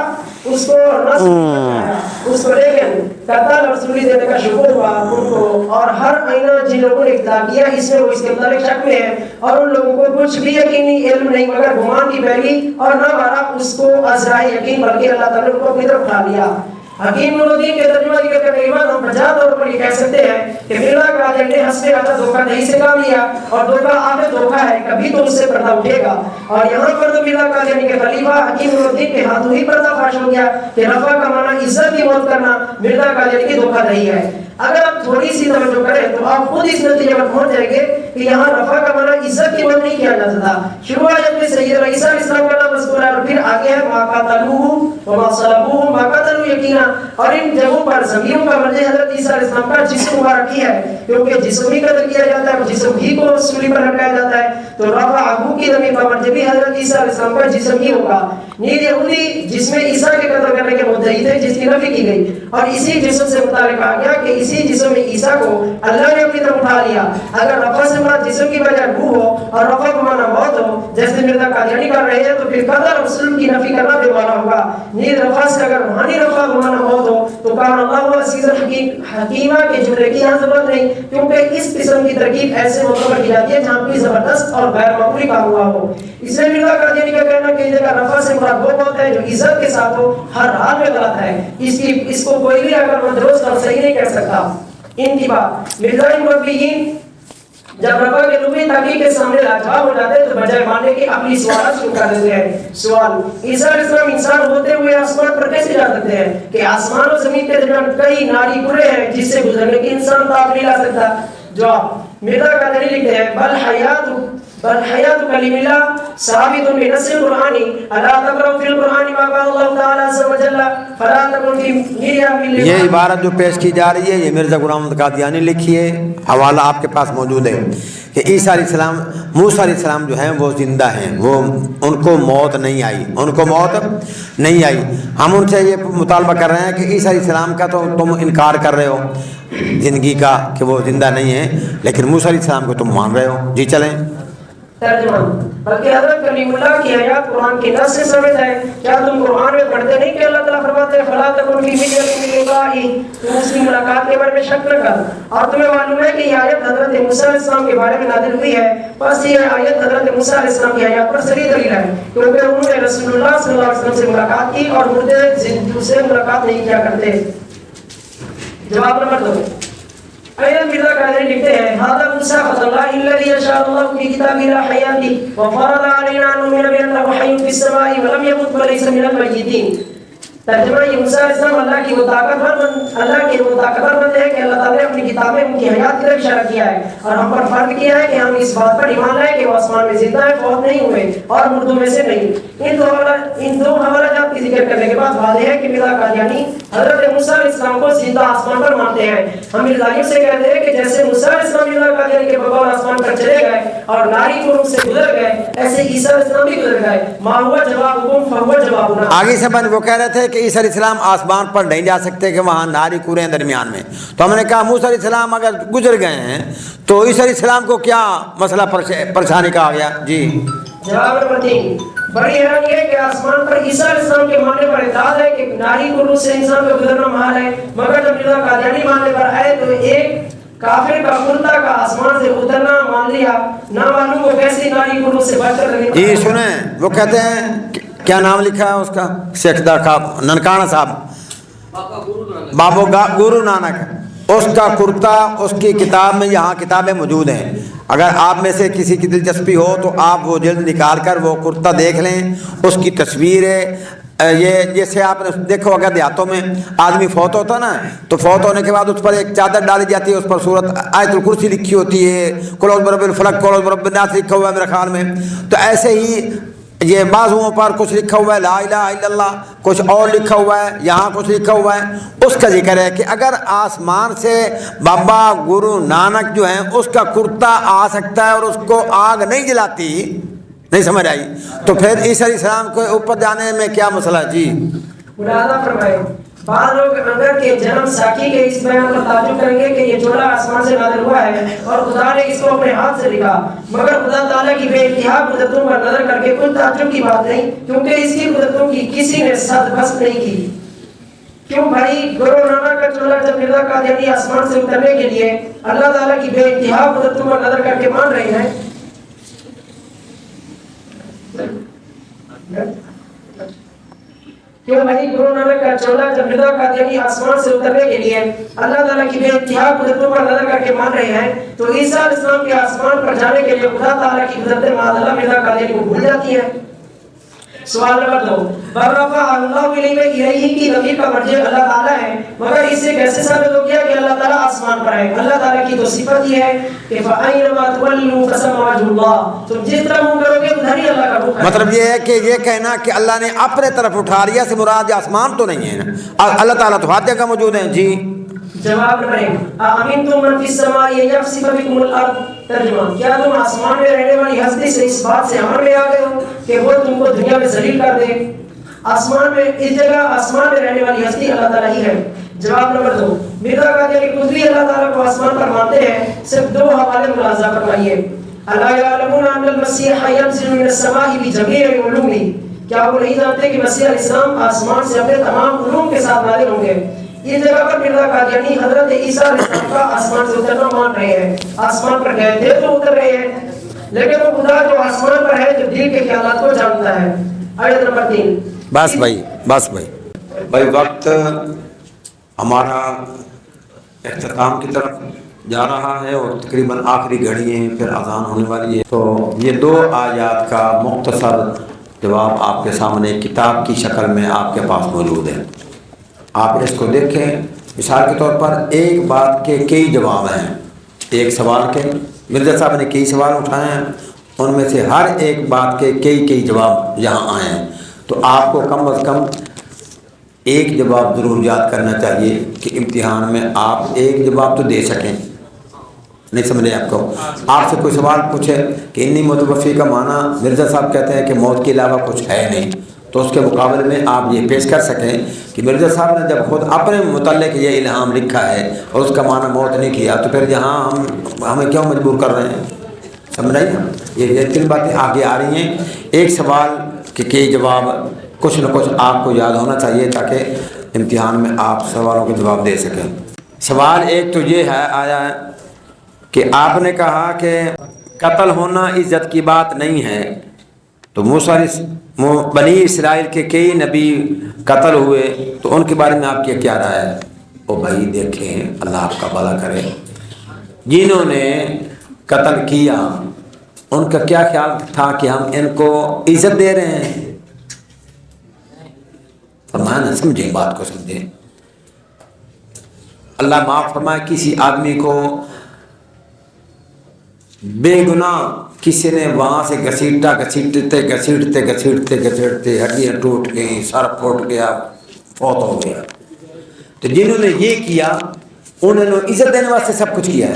Speaker 3: اس کو نہ سنایا اس کو لیکن قتل اور سولی دینے کا شکر ہوا ان کو. اور ہر آئینہ جن لوگوں نے اقتدا کیا اس میں وہ اس کے متعلق شک میں ہے اور ان لوگوں کو کچھ بھی یقینی علم نہیں مگر گمان کی پہلی اور نہ مارا اس کو ازرائے یقین بلکہ اللہ تعالیٰ نے کو اپنی طرف اٹھا لیا. حکیم نور الدین کے ترجمہ ذکر کرنے کے بعد ہم بجا طور پر یہ کہہ سکتے ہیں کہ مرزا قادیانی نے حسب اعلیٰ دھوکہ دہی سے کام لیا اور دھوکہ آخر دھوکہ ہے کبھی تو اس سے پردہ اٹھے گا. اور یہاں پر تو مرزا قادیانی کے خلیفہ حکیم نور الدین کے ہاتھوں ہی پردہ فاش ہو گیا کہ رفع کا معنی عزت کی موت کرنا مرزا قادیانی کی دھوکہ دہی ہے. اگر آپ تھوڑی سی توجہ کریں تو آپ خود اس نتیجے پر پہنچ جائیں گے کہ یہاں رفع کا معنی عزت کی موت نہیں کیا جا سکتا. شروع آیت میں سیدنا عیسیٰ علیہ السلام کا نام مذکور ہے اور پھر آگے ہے ما قتلوه وما صلبوه ما قتلوا یقینا. اور ان جگہوں پر ضمیروں کا مرجع حضرت عیسیٰ علیہ السلام کا جسم مبارک ہی ہے کیونکہ جسم ہی قتل کیا جاتا ہے جسم ہی کو سولی پر لٹکایا جاتا ہے تو رفعہ کی ضمیر کا مرجع بھی حضرت عیسیٰ علیہ السلام کا جسم ہی ہوگا. نیز یہودی جس میں عیسیٰ کے قتل کرنے کے مدعی تھے جس کی نفی کی گئی اور اسی جسم سے متعلق آ گیا کہ اسی جسم میں عیسیٰ کو اللہ نے اپنی طرف اٹھا لیا. اگر رفع سے مراد جسم کی بجائے روح ہو اور رفع کا معنی موت ہو جیسے مرزا قادیانی کر رہے ہیں تو پھر قتل اور سلم کی نفی کرنا بے معنی ہوگا. نیز رفع سے اگر روحانی رفع کا معنی موت ہو تو کان اللہ عزیز حکیمہ کے جملے کی یہاں ضرورت نہیں کیونکہ اس قسم کی ترکیب ایسے موقع پر کی جاتی ہے جہاں کوئی زبردست اور غیر معمولی کام ہوا ہو. اس لیے مرزا قادیانی کا کہنا کہ جگہ رفع سے مراد وہ موت ہے جو عزت کے ساتھ ہو ہر حال میں غلط ہے. اس کو کوئی بھی اگر مدروس اور صحیح نہیں کہہ سکتا. انتباہ مرزائی مربیین جب رفع کے لغوی تحقیق کے سامنے لاجواب ہو جاتے ہیں تو بجائے ماننے کے اپنی سوالات شروع کر دیتے ہیں. سوال عیسیٰ علیہ السلام انسان ہوتے ہوئے آسمان پر کیسے جا سکتے ہیں کہ آسمان و زمین کے درمیان کئی ناری گرے ہیں جس سے گزرنے کی انسان تاب نہیں لا سکتا. جواب مرزا قادیانی لکھتے ہیں بل حیات کلیم اللہ ثابت بنص قرآنی الا تقرأ فی القرآن ما قال اللہ تعالی عز وجل فلا تکن فی مریا من.
Speaker 1: یہ عبارت جو پیش کی جا رہی ہے یہ مرزا غلام احمد قادیانی لکھی ہے. حوالہ آپ کے پاس موجود ہے کہ عیسیٰ علیہ السلام موسیٰ علیہ السلام جو ہیں وہ زندہ ہیں وہ ان کو موت نہیں آئی ہم ان سے یہ مطالبہ کر رہے ہیں کہ عیسیٰ علیہ السلام کا تو تم انکار کر رہے ہو زندگی کا کہ وہ زندہ نہیں ہیں لیکن موسیٰ علیہ السلام کو تم مان رہے ہو. جی چلیں.
Speaker 3: ترجمہ بلکہ حضرت کلیم اللہ کی آیات قرآن کے نص سے ثابت ہے. کیا تم قرآن میں پڑھتے نہیں کہ اللہ تعالیٰ فرماتے ہیں فلا تکن فی مریا من لقائہ تم اس کی ملاقات کے بارے میں شک نہ کر. اور تمہیں معلوم ہے کہ یہ آیت حضرت موسیٰ علیہ السلام کے بارے میں نازل ہوئی ہے بس یہ آیت حضرت موسیٰ علیہ السلام کی آیات پر صریح دلیل ہے کیونکہ انہوں نے رسول اللہ صلی اللہ علیہ وسلم سے ملاقات کی اور مردے زندوں سے ملاقات نہیں کیا کرتے. جواب نمبر 2 ایضا مرزا قادیانی لکھتے ہیں هذا موسیٰ فضل اللہ الذي يشاء الله في كتابه لا حياته وفرض علينا ان نؤمن بانه حي في السماء ولم يمت وليس من الميتين. ترجمہ یہ موسیٰ علیہ السلام اللہ کی وہ طاقتور بندے ہیں کہ اللہ تعالیٰ نے اپنی کتاب میں ان کی حیات کی طرف اشارہ کیا ہے اور ہم پر فرض کیا ہے کہ ہم اس بات پر ایمان لائیں کہ وہ آسمان میں زندہ ہیں فوت نہیں ہوئے اور مردوں میں سے نہیں. ان دو حوالہ جات کی ذکر کرنے کے بعد واضح ہے کہ مرزا قادیانی حضرت موسیٰ علیہ السلام کو زندہ آسمان پر مانتے ہیں. ہم مرزائیوں سے کہتے ہیں کہ جیسے موسیٰ علیہ السلام مرزا قادیانی کے بقول آسمان پر چلے گئے اور ناری کو روح سے گزر گئے ایسے عیسیٰ علیہ السلام بھی گزر گئے ما ہوا جوابکم فہو جوابنا.
Speaker 1: آگے سے وہ کہہ رہے تھے کہ عیسیٰ علیہ السلام آسمان پر نہیں جا سکتے کہ وہاں ناری کورے ہیں درمیان میں. تو ہم نے کہا موسیٰ علیہ السلام اگر گزر گئے ہیں تو عیسیٰ علیہ السلام کو کیا مسئلہ پریشانی کا آ گیا؟ جی
Speaker 3: جواب نمبر 3. بڑی حیرانی ہے کہ آسمان پر عیسیٰ علیہ السلام کے ماننے پر اعتراض ہے کہ ناری کو روح سے انسان کا گزرنا محال ہے، مگر جب مرزا قادیانی ماننے پر آئے تو ایک کافر کا کرتا کا آسمان سے اترنا مان لیا. نہ معلوم وہ کیسی ناری کو روح سے بچ کر رہے.
Speaker 1: جی سنیں، وہ کہتے ہیں کیا نام لکھا ہے اس کا؟ سیکھدہ کا ننکانہ صاحب بابا گرو نانک. اس کا کرتا اس کی کتاب میں، یہاں کتابیں موجود ہیں، اگر آپ میں سے کسی کی دلچسپی ہو تو آپ وہ جلد نکال کر وہ کرتا دیکھ لیں. اس کی تصویر ہے، یہ جیسے آپ نے دیکھو اگر دیہاتوں میں آدمی فوت ہوتا نا تو فوت ہونے کے بعد اس پر ایک چادر ڈالی جاتی ہے، اس پر سورت آیت الکرسی لکھی ہوتی ہے، قل اعوذ برب الفلق قل اعوذ برب الناس لکھا ہوا ہے میرے خیال میں. تو ایسے ہی یہ بازوؤں پر کچھ لکھا ہوا ہے لا الہ الا اللہ، کچھ اور لکھا ہوا ہے، یہاں کچھ لکھا ہوا ہے. اس کا ذکر ہے کہ اگر آسمان سے بابا گرو نانک جو ہیں اس کا کرتا آ سکتا ہے اور اس کو آگ نہیں جلاتی، نہیں سمجھ آئی، تو پھر عیسیٰ علیہ السلام کو اوپر جانے میں کیا مسئلہ ہے؟ جی
Speaker 3: ملاحظہ فرمائے. بعض لوگ اندر کے جنم ساکی کے اس بیان پر تعجب کریں گے کہ یہ جوڑا آسمان سے نازل ہوا ہے اور خدا نے اس کو اپنے ہاتھ سے لکھا، مگر خدا تعالیٰ کی بے انتہا قدرتوں پر نظر کر کے کوئی تعجب کی بات نہیں، کیونکہ اس کی قدرتوں کی کسی نے سد بست نہیں کی. کیوں بھائی گرو نانک کا چولہا جب مرزا قادیانی آسمان سے اترنے کے لیے اللہ تعالیٰ کی بے انتہا قدرتوں پر نظر کر کے مان رہے ہیں. کیوں بھائی گرو نانک کا چولہا جب مرزا قادیانی آسمان سے اترنے کے لیے اللہ تعالیٰ کی بے انتہا قدرتوں پر نظر کر کے مان رہے ہیں تو عیسیٰ علیہ السلام کے آسمان پر جانے کے لیے خدا تعالیٰ کی قدرت معاذ اللہ مرزا قادیانی کو بھول جاتی ہے. سوال نمبر 2. برفع اللہ الیہ کی ضمیر کا مرجع اللہ تعالیٰ ہے، مگر اس سے کیسے ثابت ہو گیا کہ اللہ تعالیٰ آسمان پر ہے؟ اللہ تعالیٰ کی تو صفت یہ ہے کہ فَأَيْنَمَا تُوَلُّوا فَثَمَّ وَجْهُ اللَّهِ، تم جس طرح منہ کرو گے ادھر ہی اللہ کا رخ ہے. مطلب
Speaker 1: یہ ہے کہ یہ کہنا کہ اللہ نے اپنے طرف اٹھا لیا سے مراد آسمان تو نہیں ہے، اللہ تعالیٰ تو ہر جگہ موجود ہیں. جی
Speaker 3: جواب نمبر 1. أَأَمِنْتُم مَّن فِي السَّمَاءِ أَن يَخْسِفَ بِكُمُ الْأَرْضَ. ترجمہ: کیا تم آسمان میں رہنے والی ہستی سے اس بات سے امر میں آ گئے ہو کہ وہ تم کو دنیا میں ذلیل کر دے؟ آسمان میں، اس جگہ آسمان میں رہنے والی ہستی اللہ تعالیٰ ہی ہے. جواب نمبر 2. مرزا قادیانی خود بھی اللہ تعالیٰ کو آسمان پر مانتے ہیں. صرف 2 حوالے ملاحظہ فرمائیے. أَلَا يَعْلَمُونَ أَنَّ الْمَسِيحَ يَنزِلُ مِنَ السَّمَاءِ بِجَمِيعِ عُلُومِهِ. کیا وہ نہیں جانتے کہ مسیح علیہ السلام آسمان سے اپنے تمام علوم کے ساتھ نازل ہوں گے؟ اس جگہ پر مرزا قادیانی حضرت عیسیٰ علیہ السلام کا آسمان سے اترنا مان رہے ہیں. آسمان پر گئے تھے تو اتر رہے ہیں، لیکن وہ خدا جو آسمان پر ہے جو دل کے خیالات کو جانتا ہے. آیت نمبر 3.
Speaker 1: بس بھائی وقت ہمارا اختتام کی طرف جا رہا ہے اور تقریباً آخری گھڑی ہیں، پھر اذان ہونے والی ہے. تو یہ 2 آیات کا مختصر جواب آپ کے سامنے کتاب کی شکل میں آپ کے پاس موجود ہے. آپ اس کو دیکھیں. مثال کے طور پر ایک بات کے کئی جواب ہیں، ایک سوال کے مرزا صاحب نے کئی سوال اٹھائے ہیں، ان میں سے ہر ایک بات کے کئی جواب یہاں آئے ہیں. تو آپ کو کم از کم ایک جواب ضرور یاد کرنا چاہیے کہ امتحان میں آپ ایک جواب تو دے سکیں. نہیں سمجھے آپ کو؟ آپ سے کوئی سوال پوچھے کہ انی متوفی کا معنی مرزا صاحب کہتے ہیں کہ موت کے علاوہ کچھ ہے نہیں، تو اس کے مقابلے میں آپ یہ پیش کر سکیں کہ مرزا صاحب نے جب خود اپنے متعلق یہ الہام لکھا ہے اور اس کا معنی موت نہیں کیا، تو پھر یہاں ہمیں کیوں مجبور کر رہے ہیں؟ سمجھ رہی ہیں؟ یہ 3 باتیں آگے آ رہی ہیں. ایک سوال کے کئی جواب، کچھ نہ کچھ آپ کو یاد ہونا چاہیے تاکہ امتحان میں آپ سوالوں کے جواب دے سکیں. سوال ایک تو یہ ہے آیا ہے کہ آپ نے کہا کہ قتل ہونا عزت کی بات نہیں ہے، تو بنی اسرائیل کے کئی نبی قتل ہوئے، تو ان کے بارے میں آپ کی کیا رائے ہے؟ او بھائی دیکھیں، اللہ آپ کا بھلا کرے، جنہوں نے قتل کیا ان کا کیا خیال تھا کہ ہم ان کو عزت دے رہے ہیں؟ فرمایا نا، سمجھیں بات کو، سمجھیں. اللہ معاف فرمائے، کسی آدمی کو بے گناہ کسی نے وہاں سے گھسیٹتے ہڈیاں ٹوٹ گئیں، سر پھوٹ گیا، فوت ہو گیا. تو جنہوں نے یہ کیا انہوں نے عزت دینے واسطے سب کچھ کیا ہے.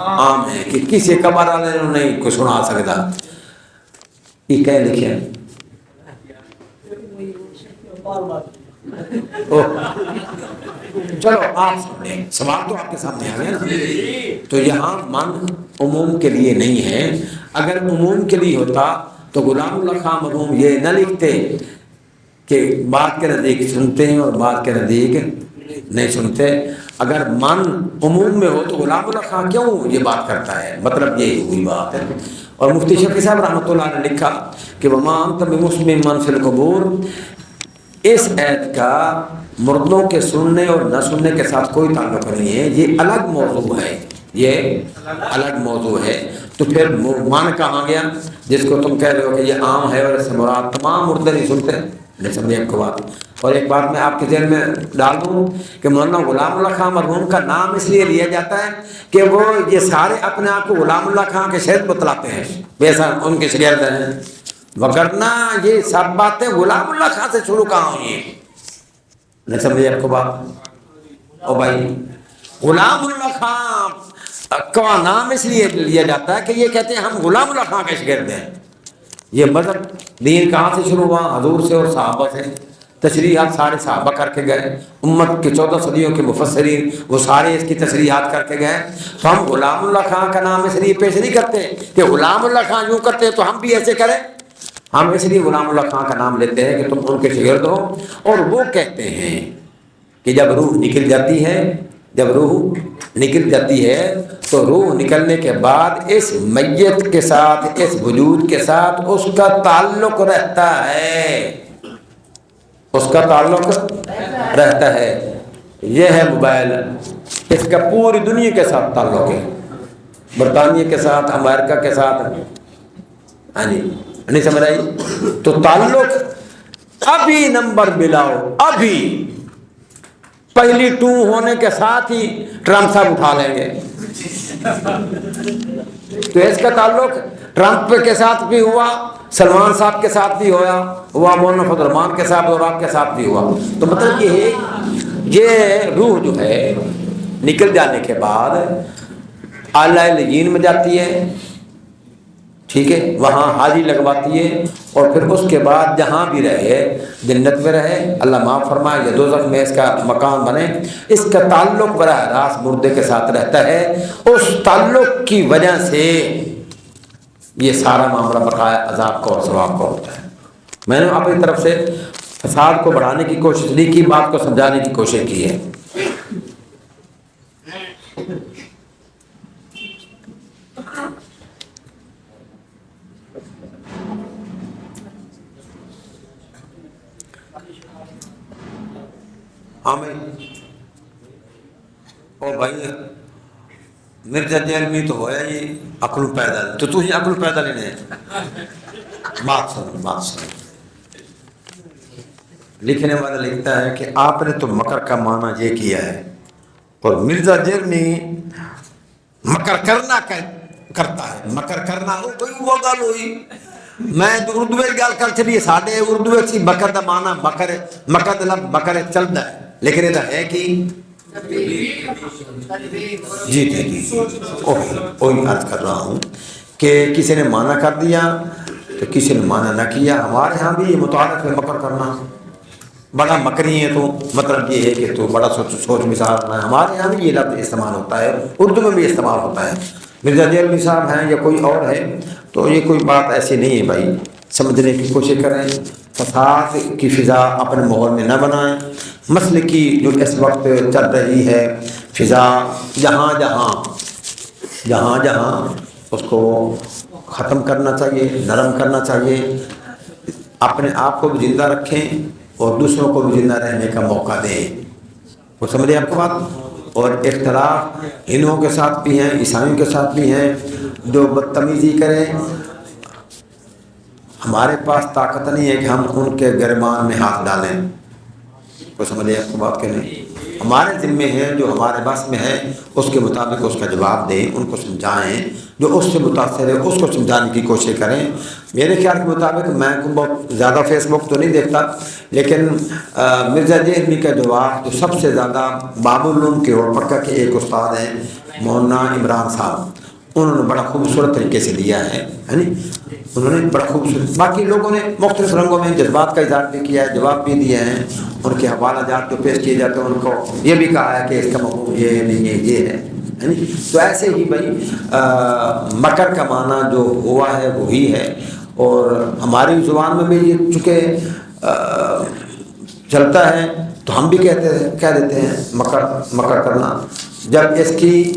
Speaker 1: عام ہے کہ کسی قبر والے نے نہیں کو سنا سکتا. یہ کہہ لکھے چلو آپ سمجھیں, سوال تو آپ کے سامنے آ گیا نا. تو یہاں من عموم کے لیے نہیں ہے. اگر عموم کے لیے ہوتا تو غلام اللہ خان مرحوم یہ نہ لکھتے کہ بات کے نزدیک سنتے ہیں اور بات کے نزدیک نہیں سنتے. اگر من عموم میں ہو تو غلام اللہ خان کیوں یہ بات کرتا ہے؟ مطلب یہی ہوئی بات ہے. اور مفتی شفیع صاحب رحمۃ اللہ نے لکھا کہ وما انت بمسمع من فی القبور, اس آیت کا مردوں کے سننے اور نہ سننے کے ساتھ کوئی تعلق نہیں ہے. یہ الگ موضوع ہے, یہ الگ موضوع ہے. تو پھر مان کہاں گیا جس کو تم کہہ رہے ہو کہ یہ عام ہے اور اس سے مراد تمام مردے نہیں سنتے؟ نہیں سمجھے آپ کو بات. اور ایک بات میں آپ کے ذہن میں ڈال دوں کہ مولانا غلام اللہ خان مرحوم کا نام اس لیے لیا جاتا ہے کہ وہ یہ سارے اپنے آپ کو غلام اللہ خان کے شہد بتلاتے ہیں, ویسا ان کے شگرد ہیں. وگرنہ یہ سب باتیں غلام اللہ خان سے شروع کہاں ہوئی ہیں؟ نہیں سمجھے آپ کو بات؟ او بھائی, غلام اللہ خان کا نام اس لیے لیا جاتا ہے کہ یہ کہتے ہیں ہم غلام اللہ خان کے شاگرد ہیں. یہ مذہب دین کہاں سے شروع ہوا؟ حضور سے اور صحابہ سے. تشریحات سارے صحابہ کر کے گئے, امت کے 14 صدیوں کے مفسرین وہ سارے اس کی تشریحات کر کے گئے. تو ہم غلام اللہ خان کا نام اس لیے پیش نہیں کرتے کہ غلام اللہ خان یوں کرتے ہیں تو ہم بھی ایسے کریں. ہم اس لیے غلام اللہ خان کا نام لیتے ہیں کہ تم ان کے شاگرد ہو. اور وہ کہتے ہیں کہ جب روح نکل جاتی ہے, جب روح نکل جاتی ہے تو روح نکلنے کے بعد اس میت کے ساتھ, اس وجود کے ساتھ اس کا تعلق رہتا ہے, اس کا تعلق رہتا ہے. یہ ہے موبائل, اس کا پوری دنیا کے ساتھ تعلق ہے, برطانیہ کے ساتھ, امریکہ کے ساتھ. ہاں جی, نہیں سمجھ آئی؟ تو تعلق ابھی نمبر ملاؤ, ابھی پہلی 2 ہونے کے ساتھ ہی ٹرمپ صاحب اٹھا لیں گے. تو اس کا تعلق ٹرمپ کے ساتھ بھی ہوا, سلمان صاحب کے ساتھ بھی ہوا مولانا فضل الرحمان کے ساتھ اور آپ کے ساتھ بھی ہوا. تو مطلب یہ ہے, یہ روح جو ہے نکل جانے کے بعد اعلیٰ علیین میں جاتی ہے, ٹھیک ہے, وہاں حاضری لگواتی ہے. اور پھر اس کے بعد جہاں بھی رہے, جنت میں رہے, اللہ معاف فرمائے, یا دوزخ میں اس کا مکان بنے, اس کا تعلق براہ راست مردے کے ساتھ رہتا ہے. اس تعلق کی وجہ سے یہ سارا معاملہ بقایا عذاب کا اور ثواب کا ہوتا ہے. میں نے اپنی طرف سے فساد کو بڑھانے کی کوشش نہیں کی, بات کو سمجھانے کی کوشش کی ہے. او بھائی مرزا جیلمی تو ہویا ہی عقل پیدا, تو تو ہی عقل پیدا لینے بات سن. لکھنے والا لکھتا ہے کہ آپ نے تو مکر کا معنی یہ کیا ہے, اور مرزا جیلمی مکر کرنا کرتا ہے. مکر کرنا وہ گل ہوئی, میں اردو میں گل کر چلی, ساڈے اردو میں مکر دا معنی مکر دا لفظ مکر چلتا ہے, لیکن یہ ہے کہ جی وہی عرض کر رہا ہوں کہ کسی نے معنی کر دیا تو کسی نے معنی نہ کیا. ہمارے ہاں بھی یہ متعارف ہے مکر کرنا, بڑا مکری ہے تو مطلب یہ ہے کہ تو بڑا سوچ مثال رہنا ہے. ہمارے یہاں بھی یہ لفظ استعمال ہوتا ہے, اردو میں بھی استعمال ہوتا ہے. مرزا جیلمی صاحب ہیں یا کوئی اور ہے, تو یہ کوئی بات ایسی نہیں ہے بھائی, سمجھنے کی کوشش کریں. فساد کی فضا اپنے ماحول میں نہ بنائیں. مسئلے کی جو اس وقت چل رہی ہے فضا, جہاں جہاں اس کو ختم کرنا چاہیے, نرم کرنا چاہیے. اپنے آپ کو بھی زندہ رکھیں اور دوسروں کو بھی زندہ رہنے کا موقع دیں. وہ سمجھے آپ کو بات؟ اور اختلاف ہندوؤں کے ساتھ بھی ہیں, عیسائیوں کے ساتھ بھی ہیں, جو بدتمیزی کریں. ہمارے پاس طاقت نہیں ہے کہ ہم ان کے گرمان میں ہاتھ ڈالیں. وہ سمجھے آپ کو بات کہ نہیں؟ ہمارے ذمے ہے، جو ہمارے بس میں ہے اس کے مطابق اس کا جواب دیں، ان کو سمجھائیں، جو اس سے متاثر ہے اس کو سمجھانے کی کوشش کریں۔ میرے خیال کے مطابق میں بہت زیادہ فیس بک تو نہیں دیکھتا، لیکن مرزا جہلمی کا جواب جو سب سے زیادہ باب العلوم کے اور پکا کے ایک استاد ہیں مولانا عمران صاحب، انہوں نے بڑا خوبصورت طریقے سے دیا ہے نا، انہوں نے بڑا خوبصورت، باقی لوگوں نے مختلف رنگوں میں جذبات کا اظہار بھی کیا ہے، جواب بھی دیے ہیں، ان کے حوالہ جات جو پیش کیے جاتے ہیں ان کو یہ بھی کہا ہے کہ اس کا مفہوم یہ نہیں ہے، یہ ہے نا۔ تو ایسے ہی بھائی مکر کا معنی جو ہوا ہے وہی ہے، اور ہماری زبان میں بھی یہ چونکہ چلتا ہے تو ہم بھی کہہ دیتے ہیں مکر کرنا۔ جب اس کی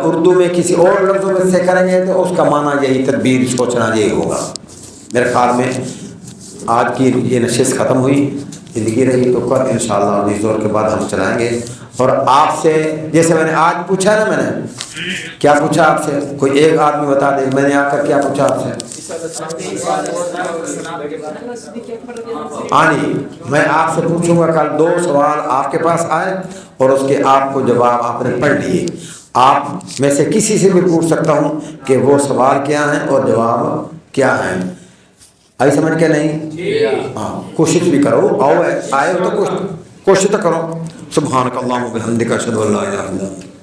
Speaker 1: اردو میں کسی اور لفظوں میں سے کریں گے تو اس کا معنی یہی تدبیر سوچنا یہی ہوگا۔ میرے خیال میں آج کی یہ نشست ختم ہوئی، زندگی رہی تو کل انشاءاللہ اس دور کے بعد ہم چلائیں گے۔ اور آپ سے جیسے میں نے آج پوچھا نا، میں نے کیا پوچھا آپ سے، کوئی ایک آدمی بتا دے میں نے آ کر کیا پوچھا آپ سے؟ ہاں جی، میں آپ سے پوچھوں گا کل 2 سوال آپ کے پاس آئے اور اس کے آپ کو جواب آپ نے پڑھ لیے، آپ میں سے کسی سے بھی پوچھ سکتا ہوں کہ وہ سوال کیا ہیں اور جواب کیا ہیں۔ آئی سمجھ کے نہیں؟ ہاں، کوشش بھی کرو، آئے ہو تو کوشش تو کرو۔ سبحانک اللہم و بحمدک اشہد ان لا الہ الا انت